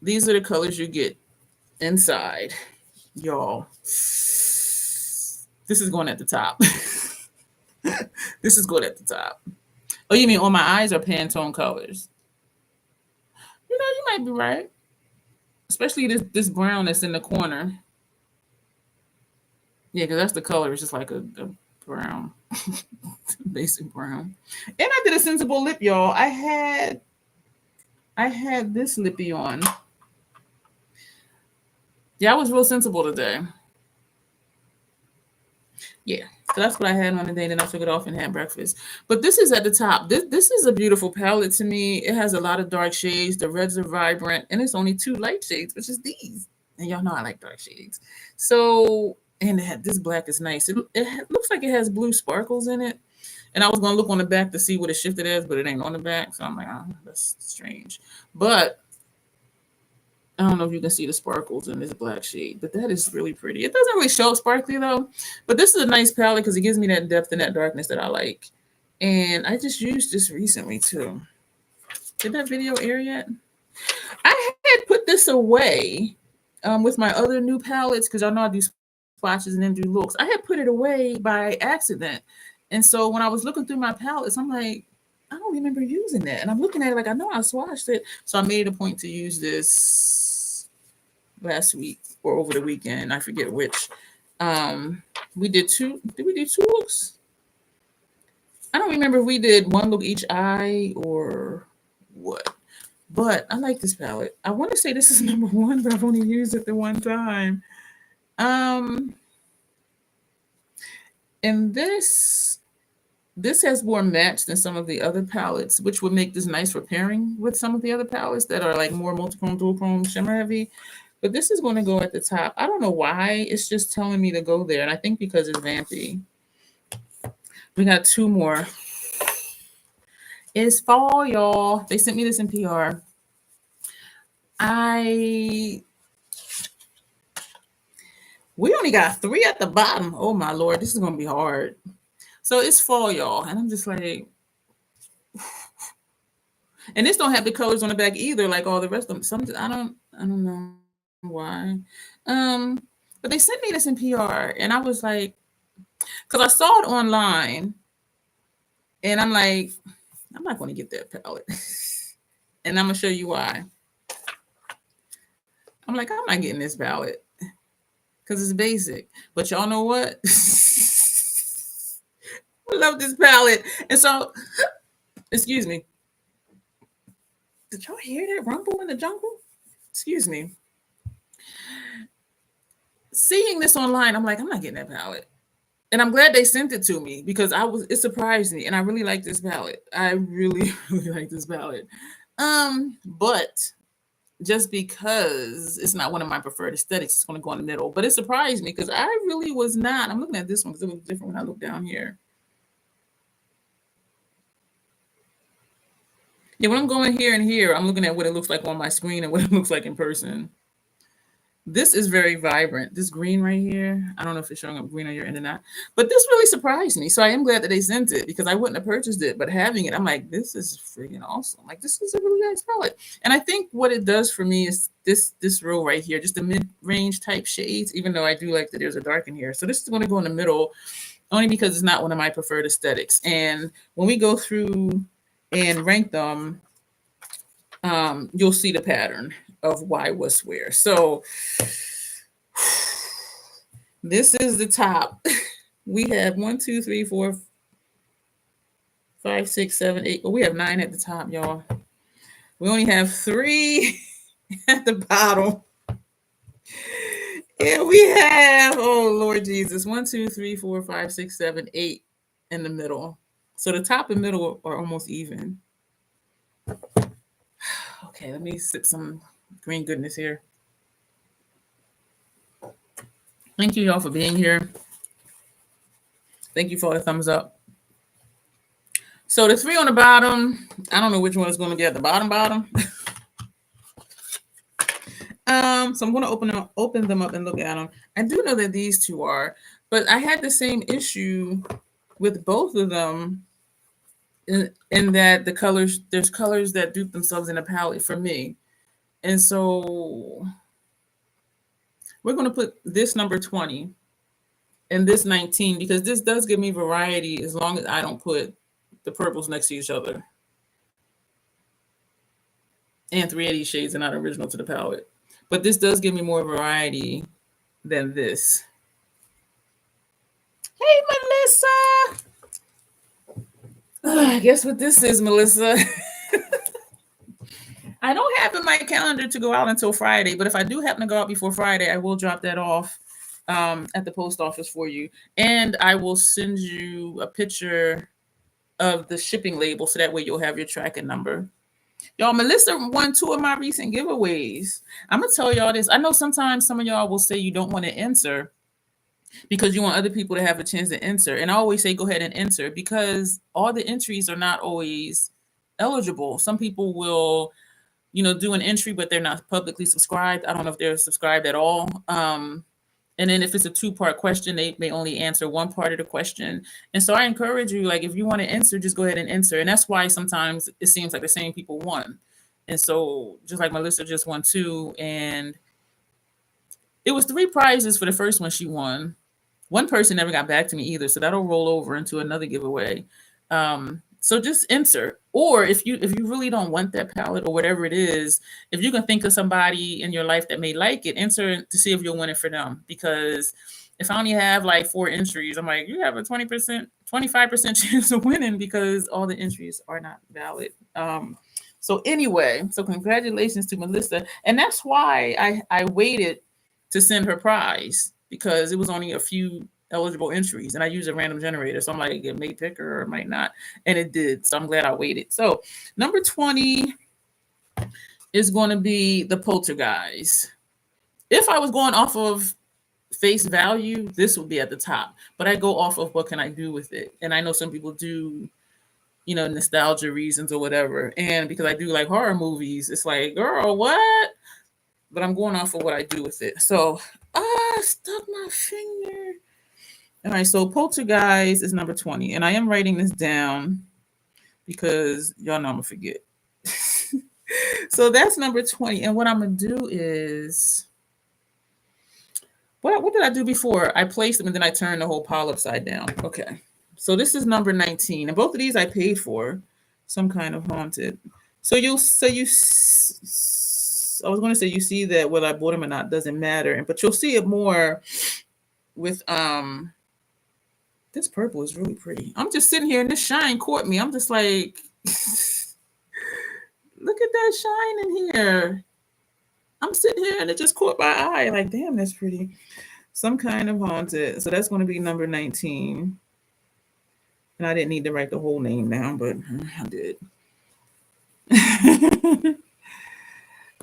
these are the colors you get inside, y'all. This is going at the top. This is going at the top. Oh, you mean on my eyes or Pantone colors? You know, you might be right. Especially this brown that's in the corner. Yeah, because that's the color. It's just like a brown, basic brown. And I did a sensible lip, y'all. I had this lippy on. Yeah, I was real sensible today. Yeah, so that's what I had on today. Then I took it off and had breakfast. But this is at the top. This is a beautiful palette to me. It has a lot of dark shades. The reds are vibrant, and it's only 2 light shades, which is these. And y'all know I like dark shades. So, and this black is nice. It looks like it has blue sparkles in it. And I was going to look on the back to see what it shifted as, but it ain't on the back. So I'm like, oh, that's strange. But I don't know if you can see the sparkles in this black shade, but that is really pretty. It doesn't really show up sparkly though, but this is a nice palette because it gives me that depth and that darkness that I like. And I just used this recently too. Did that video air yet? I had put this away with my other new palettes because y'all know I do swatches and then do looks. I had put it away by accident. And so when I was looking through my palettes, I'm like, I don't remember using that. And I'm looking at it like, I know I swatched it. So I made a point to use this last week or over the weekend. I forget which. We did 2. Did we do 2 looks? I don't remember if we did 1 look each eye or what. But I like this palette. I want to say this is number 1, but I've only used it the one time. And this has more match than some of the other palettes, which would make this nice for pairing with some of the other palettes that are like more multi-chrome, dual-chrome, shimmer heavy. But this is going to go at the top. I don't know why. It's just telling me to go there. And I think because it's vampy. We got 2 more. It's fall, y'all. They sent me this in PR. We only got 3 at the bottom. Oh, my Lord. This is going to be hard. So it's fall, y'all. And I'm just like... And this don't have the colors on the back either, like all the rest of them. I don't know why. But they sent me this in PR, and I was like, because I saw it online, and I'm like, I'm not going to get that palette. And I'm going to show you why. I'm like, I'm not getting this palette because it's basic. But y'all know what? I love this palette. And so, excuse me. Did y'all hear that rumble in the jungle? Excuse me. Seeing this online, I'm like, I'm not getting that palette. And I'm glad they sent it to me because it surprised me. And I really like this palette. I really, really like this palette. But just because it's not one of my preferred aesthetics, it's going to go in the middle. But it surprised me because I really was not. I'm looking at this one because it looks different when I look down here. Yeah, when I'm going here and here, I'm looking at what it looks like on my screen and what it looks like in person. This is very vibrant. This green right here, I don't know if it's showing up green on your end or not, but this really surprised me. So I am glad that they sent it because I wouldn't have purchased it. But having it, I'm like, this is freaking awesome. Like, this is a really nice palette. And I think what it does for me is this row right here, just the mid-range type shades, even though I do like that there's a dark in here. So this is going to go in the middle only because it's not one of my preferred aesthetics. And when we go through and rank them, you'll see the pattern of why what's where. So this is the top. We have 1, 2, 3, 4, 5, 6, 7, 8. Well, we have 9 at the top, y'all. We only have 3 at the bottom. And we have, oh Lord Jesus, 1, 2, 3, 4, 5, 6, 7, 8 in the middle. So the top and middle are almost even. Okay, let me sip some green goodness here. Thank you, y'all, for being here. Thank you for all the thumbs up. So the 3 on the bottom, I don't know which one is going to get at the bottom. So I'm going to open them up and look at them. I do know that these two are, but I had the same issue with both of them in that there's colors that dupe themselves in a palette for me. And so we're going to put this number 20 and this 19 because this does give me variety as long as I don't put the purples next to each other. And 3 of these shades are not original to the palette. But this does give me more variety than this. Hey, Melissa! Guess what this is, Melissa? I don't have in my calendar to go out until Friday, but if I do happen to go out before Friday, I will drop that off at the post office for you. And I will send you a picture of the shipping label so that way you'll have your tracking number. Y'all, Melissa won 2 of my recent giveaways. I'm going to tell y'all this. I know sometimes some of y'all will say you don't want to enter because you want other people to have a chance to enter. And I always say go ahead and enter because all the entries are not always eligible. Some people will, do an entry, but they're not publicly subscribed. I don't know if they're subscribed at all. And then if it's a 2-part question, they may only answer one part of the question. And so I encourage you, like, if you want to answer, just go ahead and answer. And that's why sometimes it seems like the same people won. And so just like Melissa just won 2, and it was 3 prizes for the first one she won. One person never got back to me either. So that'll roll over into another giveaway. So just enter. Or if you really don't want that palette or whatever it is, if you can think of somebody in your life that may like it, enter to see if you'll win it for them. Because if I only have like 4 entries, I'm like, you have a 20%, 25% chance of winning because all the entries are not valid. So anyway, so congratulations to Melissa. And that's why I waited to send her prize because it was only a few eligible entries and I use a random generator. So I'm like, it may pick her or it might not. And it did. So I'm glad I waited. So number 20 is going to be the Poltergeist. If I was going off of face value, this would be at the top, but I go off of what can I do with it. And I know some people do, nostalgia reasons or whatever. And because I do like horror movies, it's like, girl, what? But I'm going off of what I do with it. So, I stuck my finger. All right, so Poltergeist is number 20. And I am writing this down because y'all know I'm going to forget. So that's number 20. And what I'm going to do is, what did I do before? I placed them and then I turned the whole pile upside down. Okay. So this is number 19. And both of these I paid for. Some kind of haunted. I was going to say you see that whether I bought them or not doesn't matter. But you'll see it more with this purple is really pretty. I'm just sitting here and this shine caught me. I'm just like, look at that shine in here. I'm sitting here and it just caught my eye. Like, damn, that's pretty. Some kind of haunted. So that's going to be number 19. And I didn't need to write the whole name down, but I did.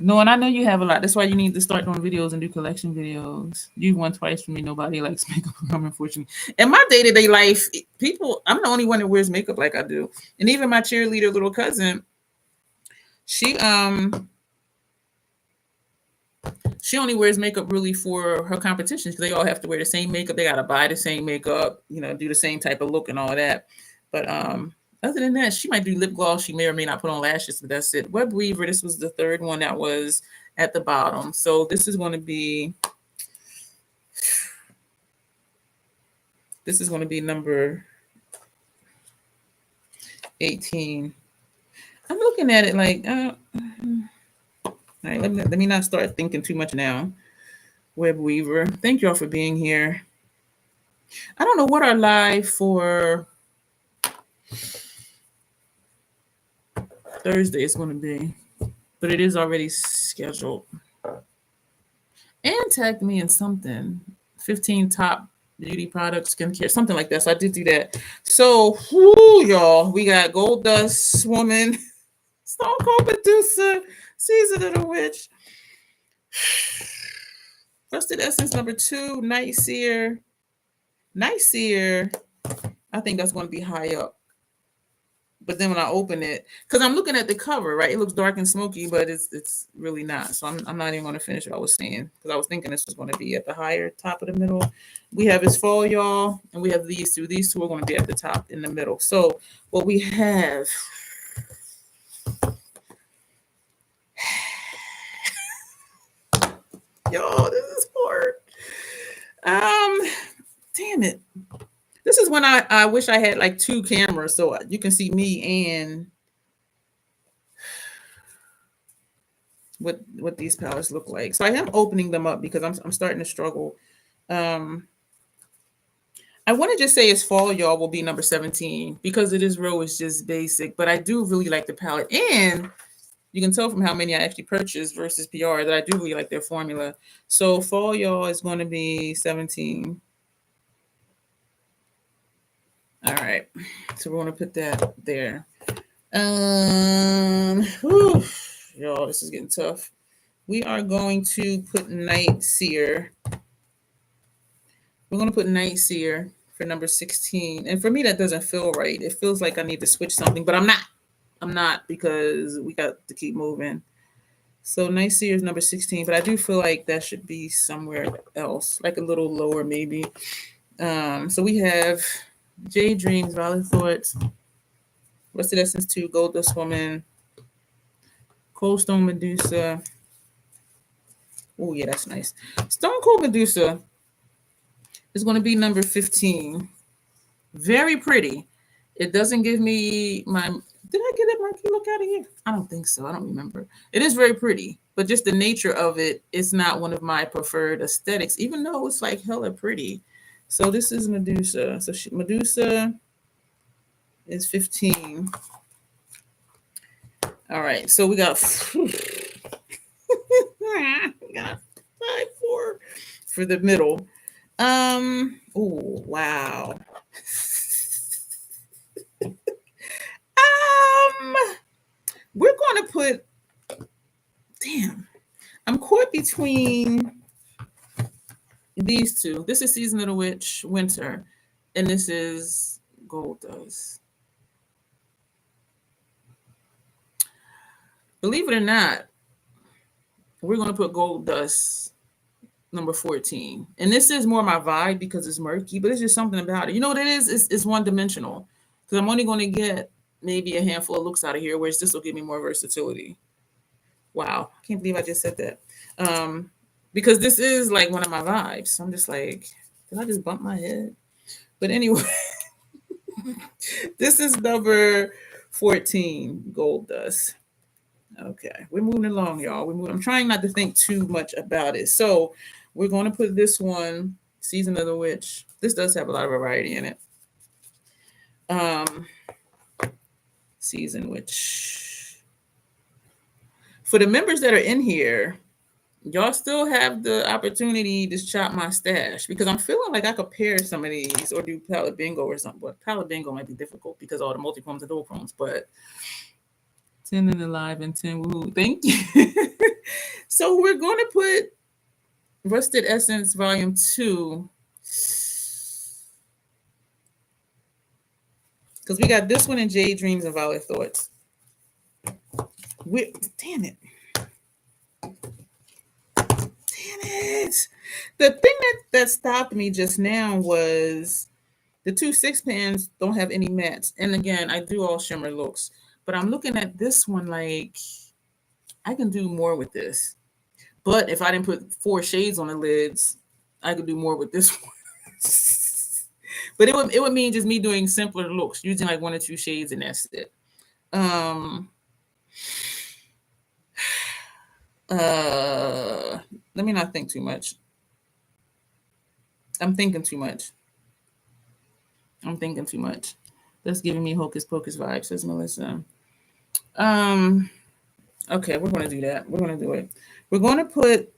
No, and I know you have a lot. That's why you need to start doing videos and do collection videos. You won twice for me. Nobody likes makeup, unfortunately. In my day-to-day life, I'm the only one that wears makeup like I do. And even my cheerleader little cousin, she only wears makeup really for her competitions because they all have to wear the same makeup. They got to buy the same makeup, do the same type of look and all that. But other than that, she might do lip gloss. She may or may not put on lashes, but that's it. Web Weaver, this was the third one that was at the bottom. So this is going to be number 18. I'm looking at it like, all right, let me not start thinking too much now. Web Weaver, thank y'all for being here. I don't know what our live for Thursday is going to be, but it is already scheduled. And tagged me in something, 15 top beauty products, skincare, something like that. So I did do that. So, y'all, we got Gold Dust Woman, Stone Cold Producer, Season of the Witch, Rusted Essence number 2, Night Seer. I think that's going to be high up. But then when I open it, because I'm looking at the cover, right? It looks dark and smoky, but it's really not. So I'm not even going to finish what I was saying, because I was thinking this was going to be at the higher top of the middle. We have is fall, y'all, and we have these two. These two are going to be at the top in the middle. So what we have, y'all, this is hard. Damn it. This is when I wish I had like two cameras so you can see me and what these palettes look like. So I am opening them up because I'm starting to struggle. I want to just say it's fall, y'all, will be number 17 because it is row is just basic, but I do really like the palette, and you can tell from how many I actually purchased versus PR that I do really like their formula. So fall, y'all, is going to be 17. All right, so we're going to put that there. Whew, y'all, this is getting tough. We are going to put Night Seer. We're going to put Night Seer for number 16. And for me, that doesn't feel right. It feels like I need to switch something, but I'm not. I'm not, because we got to keep moving. So Night Seer is number 16, but I do feel like that should be somewhere else, like a little lower maybe. So we have Jade Dreams, Violet Thoughts, Rusted Essence 2, Gold Dust Woman, Cold Stone Medusa. Oh, yeah, that's nice. Stone Cold Medusa is going to be number 15. Very pretty. It doesn't give me my... Did I get it, Marky? Look out of here. I don't think so. I don't remember. It is very pretty, but just the nature of it is not one of my preferred aesthetics, even though it's like hella pretty. So this is Medusa. So Medusa is 15. All right. So we got... we got 5, 4 for the middle. Oh, wow. We're going to put, damn, I'm caught between these two. This is Season of the Witch, Winter, and this is Gold Dust. Believe it or not, we're going to put Gold Dust number 14. And this is more my vibe because it's murky, but it's just something about it. You know what it is? It's one-dimensional, because I'm only going to get maybe a handful of looks out of here, whereas this will give me more versatility. Wow, I can't believe I just said that. Because this is like one of my vibes. I'm just like, did I just bump my head? But anyway, this is number 14, Gold Dust. Okay, we're moving along, y'all. I'm trying not to think too much about it. So we're going to put this one, Season of the Witch. This does have a lot of variety in it. Season Witch. For the members that are in here, y'all still have the opportunity to shop my stash, because I'm feeling like I could pair some of these or do palette bingo or something. But palette bingo might be difficult because all the multi-chromes and dual chromes. But 10 in the live and 10 woo. Thank you. So we're going to put Rusted Essence Volume 2. Because we got this one in Jade Dreams and Violet Thoughts. Damn it. The thing that stopped me just now was the 2 6-pans don't have any mattes. And again, I do all shimmer looks. But I'm looking at this one like I can do more with this. But if I didn't put 4 shades on the lids, I could do more with this one. But it would mean just me doing simpler looks, using like 1 or 2 shades, and that's it. Let me not think too much. I'm thinking too much. That's giving me hocus pocus vibes, says Melissa. Okay, we're going to do that. We're going to do it. We're going to put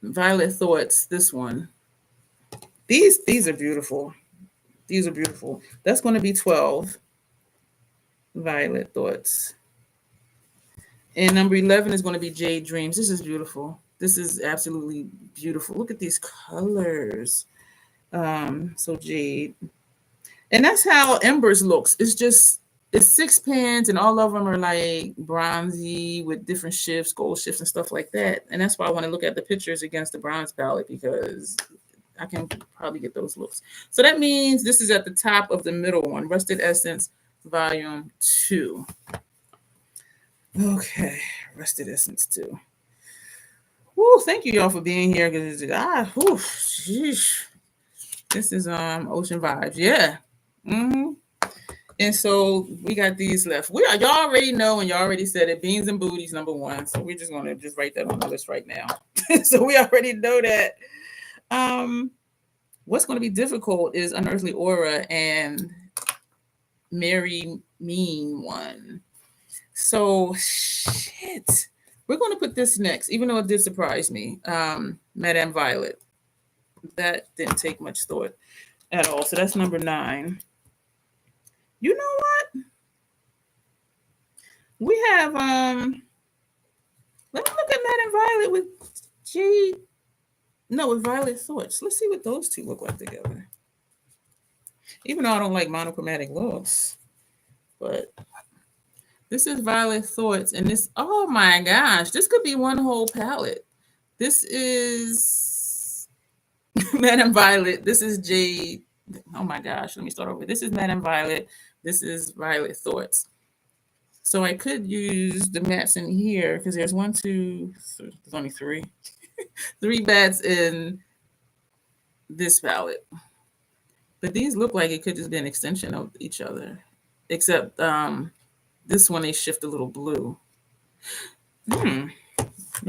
Violet Thoughts, this one. These are beautiful. These are beautiful. That's going to be 12. Violet Thoughts. And number 11 is going to be Jade Dreams. This is beautiful. This is absolutely beautiful. Look at these colors. So Jade. And that's how Embers looks. It's just it's 6 pans, and all of them are like bronzy with different shifts, gold shifts, and stuff like that. And that's why I want to look at the pictures against the bronze palette, because I can probably get those looks. So that means this is at the top of the middle one, Rusted Essence Volume 2. Okay, Rusted Essence 2. Woo, thank you y'all for being here. This is Ocean Vibes. Yeah. Mm-hmm. And so we got these left. Y'all already know, and y'all already said it. Beans and Booties #1. So we're just gonna just write that on the list right now. So we already know that. What's going to be difficult is Unearthly Aura and Merry Mean One. So shit. We're going to put this next, even though it did surprise me. Madame Violet. That didn't take much thought at all. So that's #9. You know what? We have let me look at Madame Violet with Jade. No, with Violet Thoughts. Let's see what those two look like together. Even though I don't like monochromatic looks. But this is Violet Thoughts, and this, oh my gosh, this could be one whole palette. This is Madame Violet. This is Jade. Oh my gosh, let me start over. This is Madame Violet. This is Violet Thoughts. So I could use the mats in here because there's 1, 2, there's only 3. 3 bats in this palette. But these look like it could just be an extension of each other. Except this one, they shift a little blue. Now,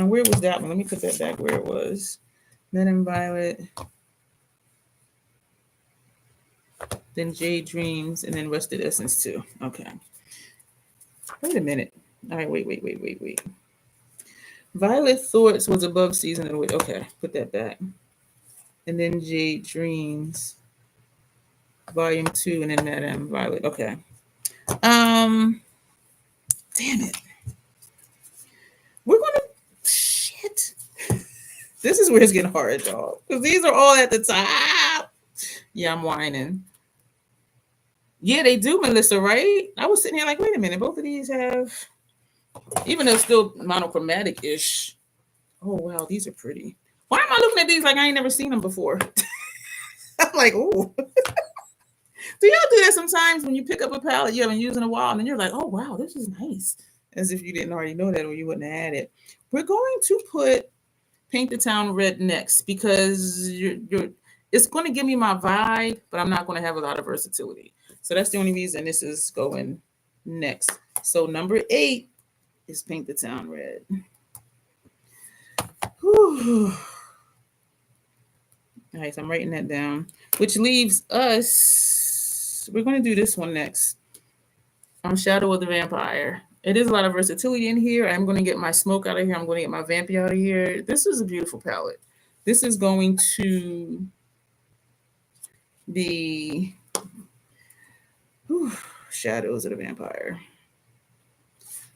where was that one? Let me put that back where it was. Madame Violet. Then Jade Dreams, and then Rusted Essence 2. Okay. Wait a minute. All right, wait. Violet Thoughts was above Season of the Witch. Okay, put that back. And then Jade Dreams, Volume 2, and then Madame Violet. Okay. Damn it. We're gonna shit. This is where it's getting hard, y'all. Because these are all at the top. Yeah, I'm whining. Yeah, they do, Melissa, right? I was sitting here like, wait a minute, both of these have, even though it's still monochromatic-ish. Oh, wow, these are pretty. Why am I looking at these like I ain't never seen them before? I'm like, ooh. Do y'all do that sometimes when you pick up a palette you haven't used in a while, and then you're like, oh, wow, this is nice. As if you didn't already know that or you wouldn't have had it. We're going to put Paint the Town Red next because it's going to give me my vibe, but I'm not going to have a lot of versatility. So that's the only reason this is going next. So #8 is Paint the Town Red. Whew. All right, so I'm writing that down, which leaves us, we're going to do this one next. Shadow of the Vampire. It is a lot of versatility in here. I'm going to get my smoke out of here. I'm going to get my vampy out of here. This is a beautiful palette. This is going to be Shadows of the Vampire.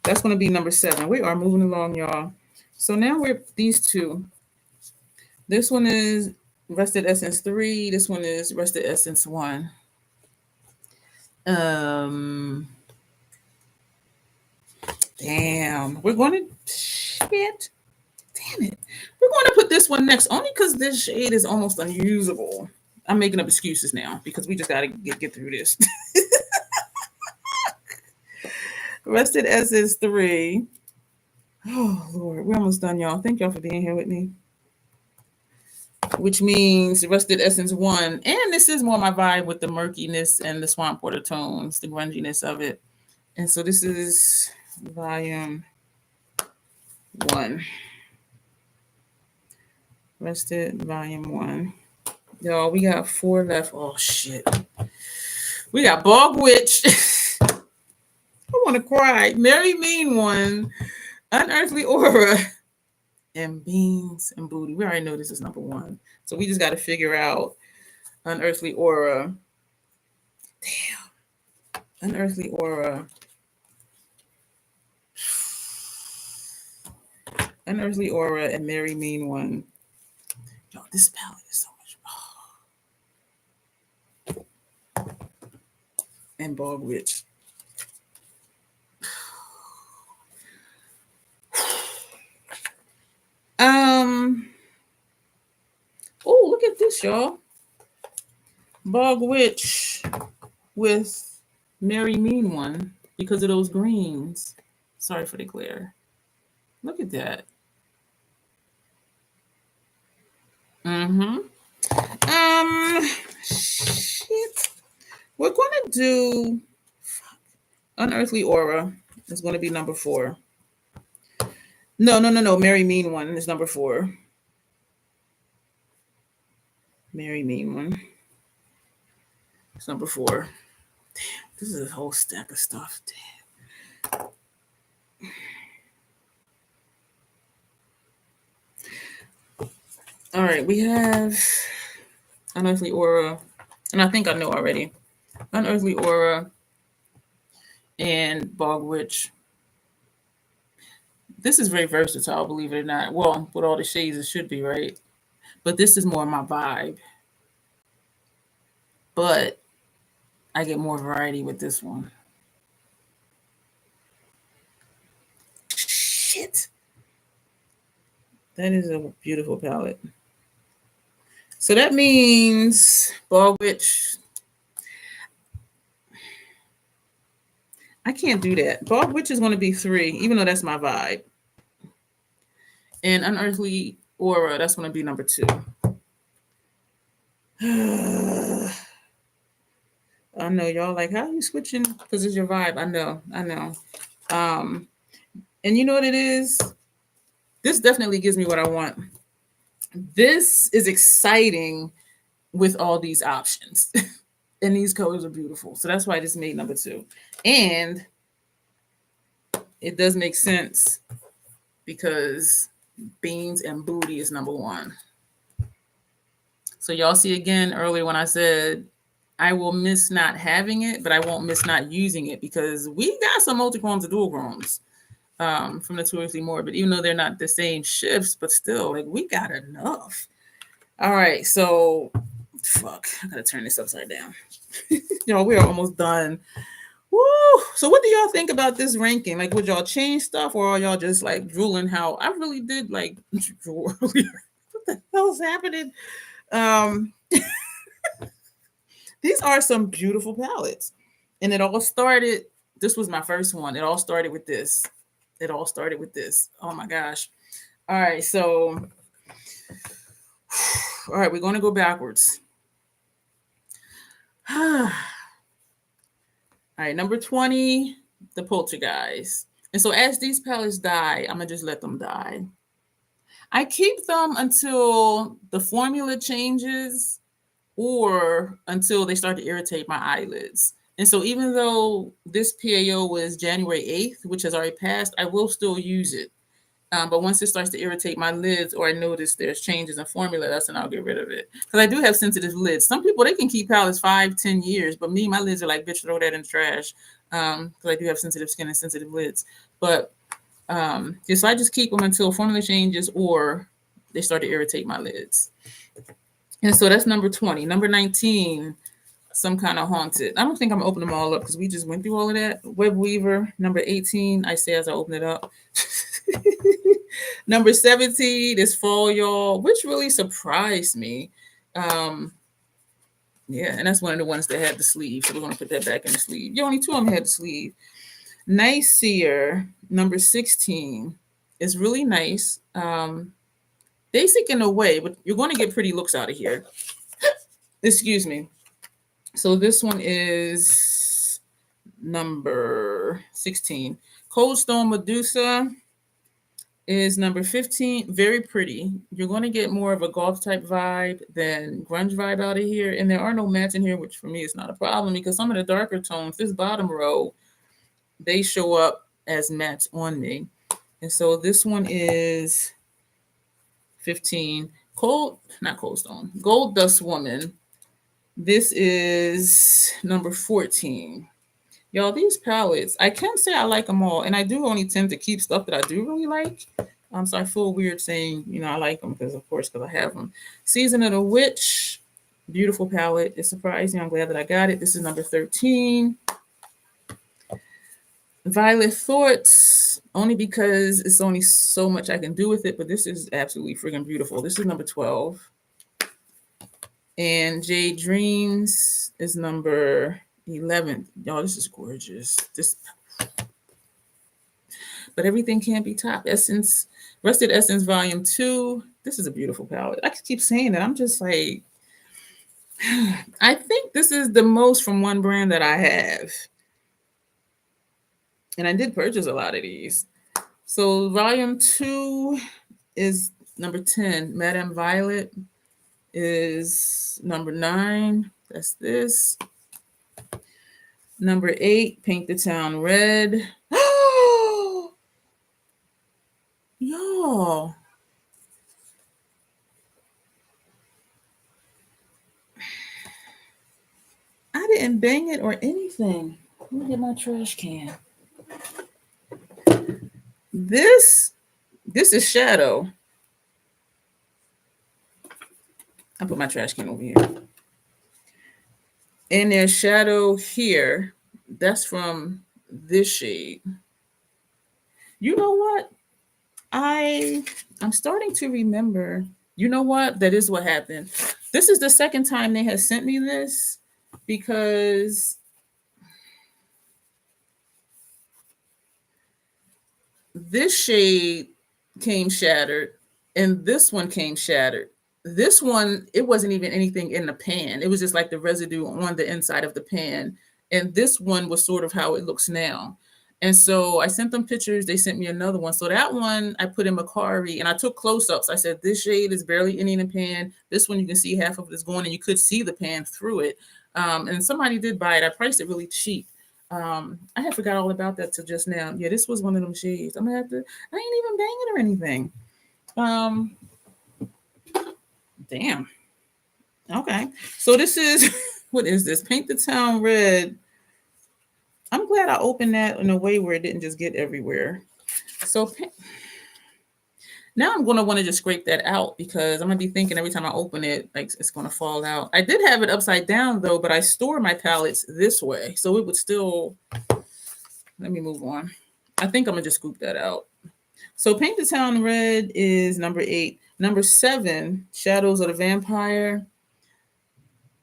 That's going to be #7. We are moving along, y'all. So now we're these two. This one is Rusted Essence 3. This one is Rusted Essence 1. Damn. We're going to shit. Damn it. We're going to put this one next only because this shade is almost unusable. I'm making up excuses now because we just got to get through this. Rusted Essence 3. Oh, Lord. We're almost done, y'all. Thank y'all for being here with me. Which means Rusted Essence 1. And this is more my vibe with the murkiness and the swamp water tones, the grunginess of it. And so this is Volume 1. Rusted Volume 1. Y'all, we got 4 left. Oh, shit. We got Bog Witch. I want to cry. Merry Mean One. Unearthly Aura. And Beans and Booty. We already know this is #1. So we just got to figure out Unearthly Aura. Damn. Unearthly Aura. Unearthly Aura and Merry Mean One. Yo, this palette is so much. Oh. And Bog Witch. at this, y'all. Bog Witch with Merry Mean One because of those greens. Sorry for the glare. Look at that. Shit. We're gonna do Unearthly Aura. It's gonna be number 4. No. Merry Mean One is number 4. Merry Mean One. It's number 4. Damn, this is a whole stack of stuff. Damn. All right, we have Unearthly Aura, and I think I know already. Unearthly Aura and Bog Witch. This is very versatile, believe it or not. Well, with all the shades, it should be, right? But this is more my vibe. But I get more variety with this one. Shit. That is a beautiful palette. So that means Bog Witch. I can't do that. Bog Witch is going to be 3, even though that's my vibe. And Unearthly Aura, that's going to be number 2. I know y'all like, how are you switching? Because it's your vibe. I know. And you know what it is? This definitely gives me what I want. This is exciting with all these options. And these colors are beautiful. So that's why I just made number 2. And it does make sense because Beans and Booty is number 1. So y'all see again earlier when I said I will miss not having it, but I won't miss not using it because we got some multi-chromes and dual chromes from Notoriously Morbid, even though they're not the same shifts, but still, like, we got enough. All right, so fuck, I gotta turn this upside down. Y'all, we are almost done. Woo! So what do y'all think about this ranking? Like, would y'all change stuff, or are y'all just like drooling how I really did like drool earlier? What the hell's happening? These are some beautiful palettes. And it all started, this was my first one. It all started with this. Oh my gosh. All right, so, all right, we're going to go backwards. All right, number 20, the Poltergeist. And so as these palettes die, I'm going to just let them die. I keep them until the formula changes or until they start to irritate my eyelids. And so even though this PAO was January 8th, which has already passed, I will still use it. But once it starts to irritate my lids or I notice there's changes in formula, that's when I'll get rid of it. Because I do have sensitive lids. Some people, they can keep palettes 5-10 years. But me, my lids are like, bitch, throw that in the trash. Because I do have sensitive skin and sensitive lids. But so I just keep them until formula changes or they start to irritate my lids. And so that's number 20. Number 19, Some Kind of Haunted. I don't think I'm going to open them all up because we just went through all of that. Web Weaver. Number 18, I say as I open it up. Number 17 is Fall Y'all, which really surprised me. Yeah, and that's one of the ones that had the sleeve. So we're going to put that back in the sleeve. Yeah, only 2 of them had the sleeve. Nice Seer, number 16, is really nice. Basic in a way, but you're going to get pretty looks out of here. Excuse me. So this one is number 16. Cold Stone Medusa is number 15. Very pretty. You're going to get more of a golf type vibe than grunge vibe out of here. And there are no mattes in here, which for me is not a problem because some of the darker tones, this bottom row, they show up as mattes on me. And so this one is 15. Gold Dust Woman. This is number 14. Y'all, these palettes, I can't say I like them all. And I do only tend to keep stuff that I do really like. So I feel weird saying, I like them because I have them. Season of the Witch. Beautiful palette. It's surprising. I'm glad that I got it. This is number 13. Violet Thoughts, only because it's only so much I can do with it, but this is absolutely freaking beautiful. This is number 12. And Jade Dreams is number 11. Y'all, this is gorgeous. But everything can't be top. Essence, Rusted Essence Volume 2. This is a beautiful palette. I keep saying that. I'm just like, I think this is the most from one brand that I have. And I did purchase a lot of these. So Volume 2 is number 10. Madame Violet is number 9. That's this. Number 8, Paint the Town Red. Y'all. I didn't bang it or anything. Let me get my trash can. This is Shadow. I put my trash can over here. And there's Shadow here. That's from this shade. You know what? I'm starting to remember. You know what? That is what happened. This is the second time they have sent me this because this shade came shattered and this one came shattered. This one, it wasn't even anything in the pan. It was just like the residue on the inside of the pan. And this one was sort of how it looks now. And so I sent them pictures. They sent me another one. So that one I put in Macari and I took close-ups. I said, this shade is barely any in the pan. This one, you can see half of it is going and you could see the pan through it. And somebody did buy it. I priced it really cheap. I had forgot all about that till just now. Yeah, this was one of them shades. I'm gonna have to, I ain't even banging or anything. Damn. Okay. So this is, what is this? Paint the Town Red. I'm glad I opened that in a way where it didn't just get everywhere. So now I'm going to want to just scrape that out because I'm going to be thinking every time I open it, like it's going to fall out. I did have it upside down though, but I store my palettes this way. So it would still, let me move on. I think I'm going to just scoop that out. So Paint the Town Red is number 8. Number 7, Shadows of the Vampire.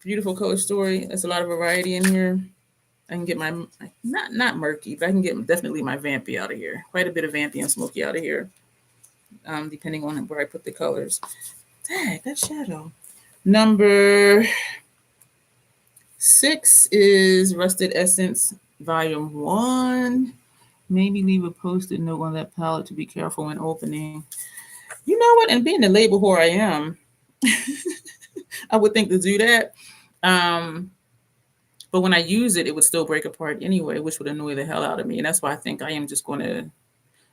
Beautiful color story. There's a lot of variety in here. I can get my, not murky, but I can get definitely my vampy out of here. Quite a bit of vampy and smoky out of here, depending on where I put the colors. Dang, that shadow. Number 6 is Rusted Essence Volume 1. Maybe leave a post-it note on that palette to be careful when opening. You know what? And being the label whore I am, I would think to do that. But when I use it, it would still break apart anyway, which would annoy the hell out of me. And that's why I think I am just going to,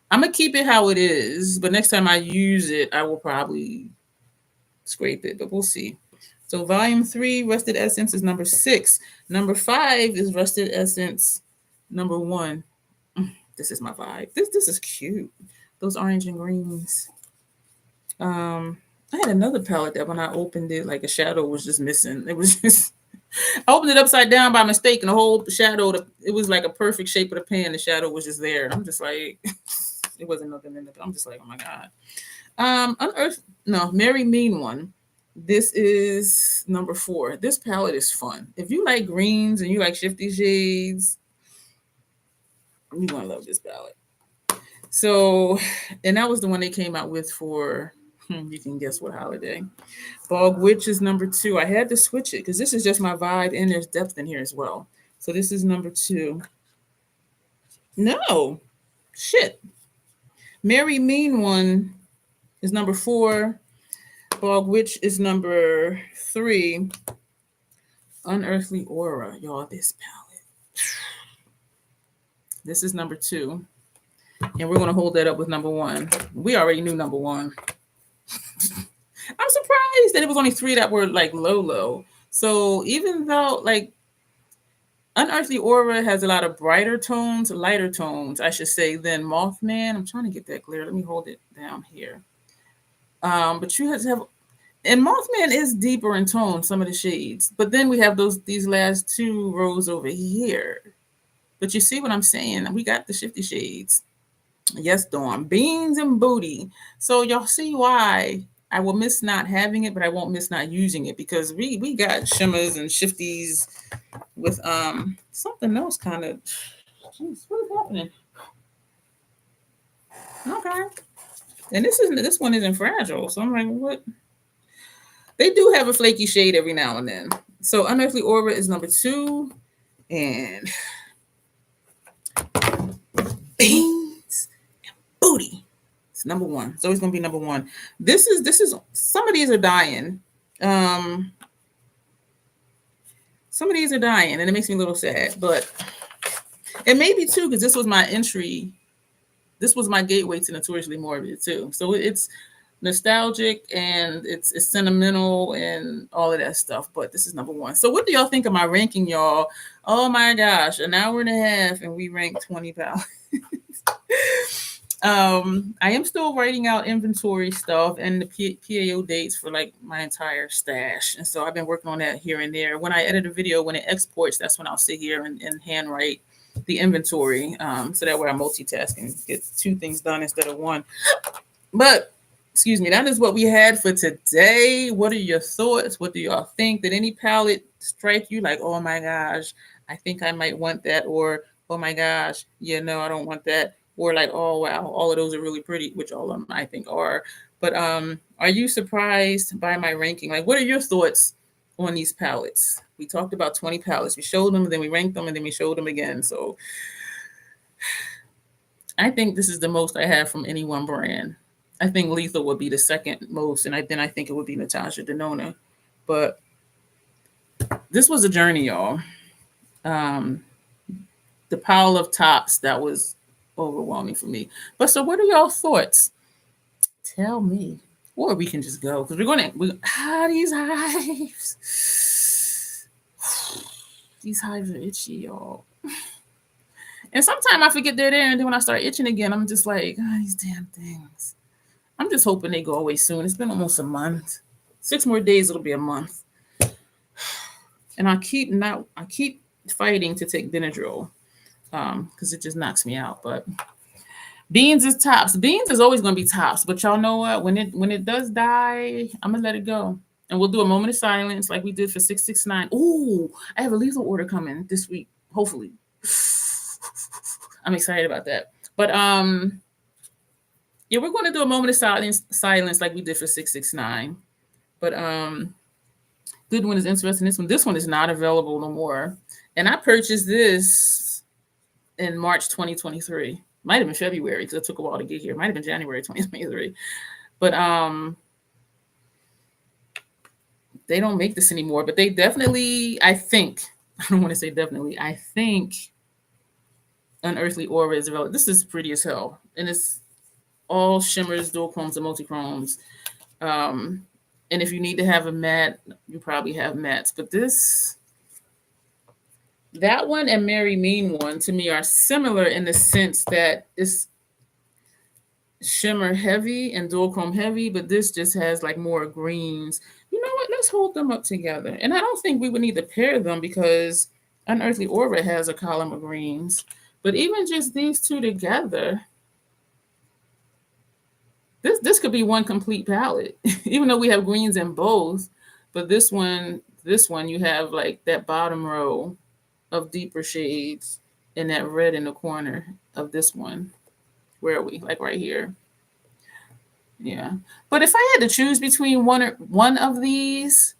I'm going to keep it how it is. But next time I use it, I will probably scrape it, but we'll see. So Volume 3, Rusted Essence is number 6. Number 5 is Rusted Essence number 1. This is my vibe. This is cute. Those orange and greens. I had another palette that when I opened it, like a shadow was just missing. It was just, I opened it upside down by mistake and the whole shadow, it was like a perfect shape of the pan. The shadow was just there. And I'm just like, it wasn't nothing in it. I'm just like, oh my God. Merry Mean One. This is number 4. This palette is fun. If you like greens and you like shifty shades, you're going to love this palette. So, and that was the one they came out with for, you can guess what holiday. Bog Witch is number 2. I had to switch it because this is just my vibe and there's depth in here as well. So this is number 2. No. Shit. Merry Mean One is number 4. Bog Witch is number 3. Unearthly Aura. Y'all, this palette. This is number 2. And we're going to hold that up with number 1. We already knew number 1. I'm surprised that it was only 3 that were like low. So even though like Unearthly Aura has a lot of brighter tones, lighter tones, I should say, than Mothman. I'm trying to get that clear. Let me hold it down here. But you have to have, and Mothman is deeper in tone, some of the shades. But then we have these last 2 rows over here. But you see what I'm saying? We got the shifty shades. Yes, Dawn. Beans and booty. So y'all see why I will miss not having it, but I won't miss not using it because we got shimmers and shifties with something else kind of. Jeez, what is happening? Okay, and this one isn't fragile, so I'm like, what? They do have a flaky shade every now and then. So Unearthly Aura is number 2, and beans and booty. It's number 1. It's always gonna be number 1. This is some of these are dying. Some of these are dying, and it makes me a little sad, but it may be too because this was my entry. This was my gateway to Notoriously Morbid too. So it's nostalgic and it's sentimental and all of that stuff. But this is number 1. So what do y'all think of my ranking, y'all? Oh my gosh, an hour and a half, and we ranked 20 pounds. I am still writing out inventory stuff and the PAO dates for like my entire stash. And so I've been working on that here and there. When I edit a video, when it exports, that's when I'll sit here and handwrite the inventory. So that way I'm multitasking, get 2 things done instead of 1. But excuse me, that is what we had for today. What are your thoughts? What do y'all think? Did any palette strike you like, oh my gosh, I think I might want that, or oh my gosh, yeah, no, I don't want that, or like, oh wow, all of those are really pretty, which all of them I think are. But are you surprised by my ranking? Like, what are your thoughts on these palettes? We talked about 20 palettes. We showed them, and then we ranked them, and then we showed them again. So I think this is the most I have from any one brand. I think Lethal would be the second most, and then I think it would be Natasha Denona. But this was a journey, y'all. The pile of tops, that was overwhelming for me. But so what are y'all thoughts? Tell me. Or we can just go, because these hives. These hives are itchy, y'all. And sometimes I forget they're there, and then when I start itching again, I'm just like, these damn things. I'm just hoping they go away soon. It's been almost a month. 6 more days, it'll be a month. And I keep fighting to take Benadryl because it just knocks me out. But beans is tops. Beans is always going to be tops. But y'all know what? When it does die, I'm going to let it go. And we'll do a moment of silence like we did for 669. Ooh, I have a lethal order coming this week, hopefully. I'm excited about that. But yeah, we're going to do a moment of silence like we did for 669. But good one is interesting. This one is not available no more. And I purchased this in March 2023. Might have been February because it took a while to get here. Might have been January 2023. But they don't make this anymore. But they definitely, I think, I don't want to say definitely, I think Unearthly Aura is available. This is pretty as hell. And it's all shimmers, dual chromes, and multi-chromes. And if you need to have a matte, you probably have mattes. But that one and Mary Mean one to me are similar in the sense that it's shimmer heavy and dual chrome heavy, but this just has like more greens. You know what? Let's hold them up together. And I don't think we would need to pair them because Unearthly Aura has a column of greens. But even just these two together, this could be one complete palette, even though we have greens in both. But this one, you have like that bottom row of deeper shades and that red in the corner of this one. Where are we? Like right here. Yeah. But if I had to choose between one of these,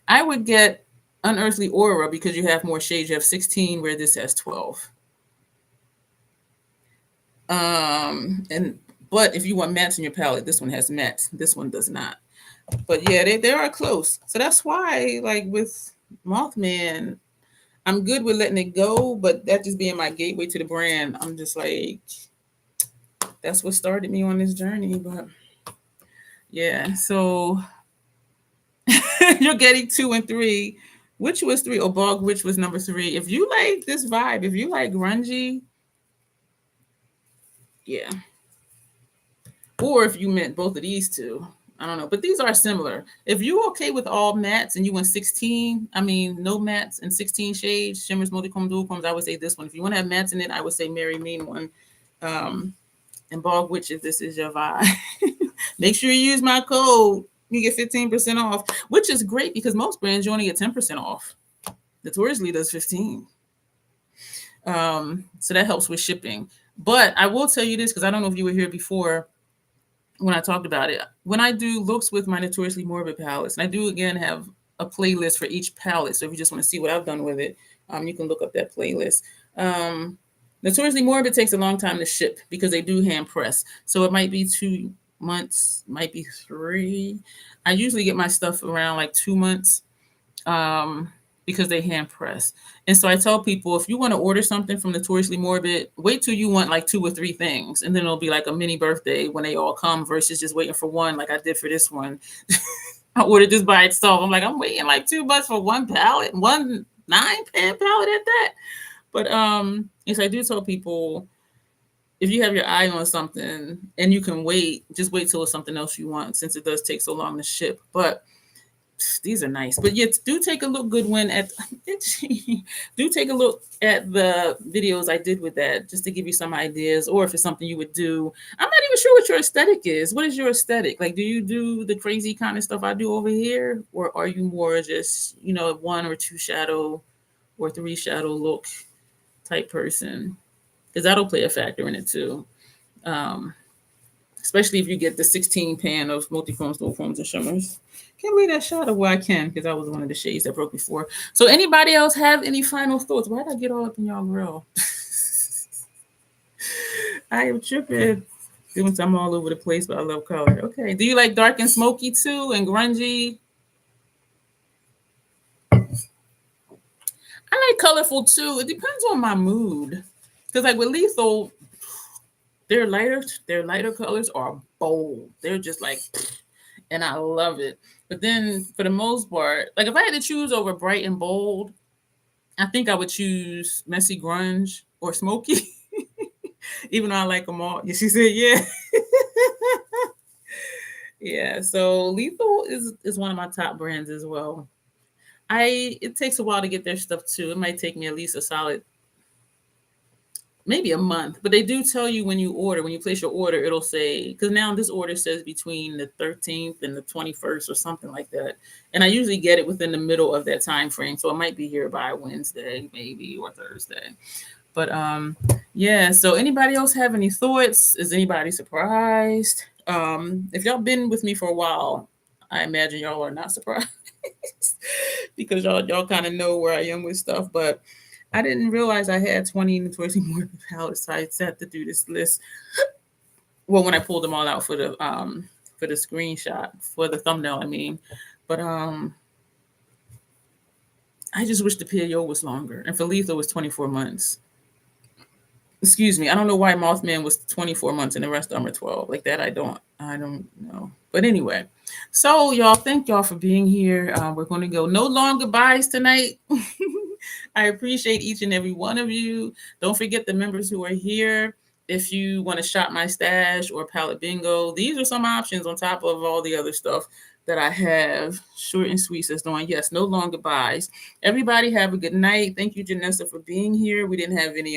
I would get Unearthly Aura because you have more shades. You have 16 where this has 12. But if you want mattes in your palette, this one has mattes. This one does not. But yeah, they are close. So that's why, like with Mothman, I'm good with letting it go, but that just being my gateway to the brand, I'm just like, that's what started me on this journey. But yeah, so you're getting 2 and 3. Which was 3? Or Bog, which was number 3? If you like this vibe, if you like grungy, yeah. Or if you meant both of these two, I don't know. But these are similar. If you're okay with all mattes and you want 16, I mean, no mattes and 16 shades, shimmers, multi-chrome, dual chromes, I would say this one. If you want to have mattes in it, I would say Mary Mean one. And Bog Witch, if this is your vibe, make sure you use my code. You get 15% off, which is great because most brands you only get 10% off. Notoriously does 15. So that helps with shipping. But I will tell you this because I don't know if you were here before when I talked about it. When I do looks with my Notoriously Morbid palettes, and I do again have a playlist for each palette. So if you just want to see what I've done with it, you can look up that playlist. Notoriously Morbid takes a long time to ship because they do hand press. So it might be 2 months, might be 3. I usually get my stuff around like 2 months because they hand press. And so I tell people, if you want to order something from Notoriously Morbid, wait till you want like 2 or 3 things. And then it'll be like a mini birthday when they all come versus just waiting for one like I did for this one. I ordered this by itself. I'm like, I'm waiting like 2 months for one palette, one 9-pan palette at that. But yes, I do tell people, if you have your eye on something and you can wait, just wait till it's something else you want, since it does take so long to ship. But these are nice. But yet, do take a look good one at do take a look at the videos I did with that, just to give you some ideas, or if it's something you would do. I'm not even sure what your aesthetic is. What is your aesthetic? Like, do you do the crazy kind of stuff I do over here, or are you more just, 1 or 2 shadow or 3 shadow look type person? Because that'll play a factor in it too. Especially if you get the 16 pan of multi-chromes, dual chromes, and shimmers. Can't believe that shadow. Well, I can, because that was one of the shades that broke before. So anybody else have any final thoughts? Why did I get all up in y'all grill? I am tripping. Doing something all over the place, but I love color. Okay. Do you like dark and smoky too, and grungy? I like colorful too. It depends on my mood. Because like with Lethal, their lighter colors are bold. They're just like, and I love it. But then for the most part, like if I had to choose over bright and bold, I think I would choose messy grunge or smoky. Even though I like them all. Yeah, she said, yeah. Yeah, so Lethal is one of my top brands as well. It takes a while to get their stuff too. It might take me at least a solid, maybe a month, but they do tell you when you place your order, it'll say, because now this order says between the 13th and the 21st or something like that. And I usually get it within the middle of that time frame. So it might be here by Wednesday, maybe, or Thursday. But yeah, so anybody else have any thoughts? Is anybody surprised? If y'all been with me for a while, I imagine y'all are not surprised because y'all kind of know where I am with stuff. But I didn't realize I had 20 Notoriously Morbid palettes, so I had to do this list. Well, when I pulled them all out for the screenshot, for the thumbnail, I mean. But I just wish the period was longer. And for Lethal was 24 months. Excuse me. I don't know why Mothman was 24 months and the rest of them are 12. Like that, I don't know. But anyway, so y'all, thank y'all for being here. We're going to go no longer buys tonight. I appreciate each and every one of you. Don't forget the members who are here. If you want to shop my stash or palette bingo, these are some options on top of all the other stuff that I have. Short and sweet says doing, yes, no longer buys. Everybody have a good night. Thank you, Janessa, for being here. We didn't have any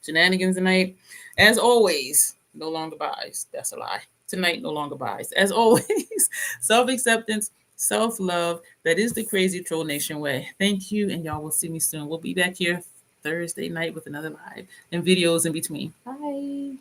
shenanigans tonight. As always, no longer buys. That's a lie. Tonight, no longer buys. As always, self-acceptance, self-love. That is the Crazy Troll Nation way. Thank you, and y'all will see me soon. We'll be back here Thursday night with another live and videos in between. Bye.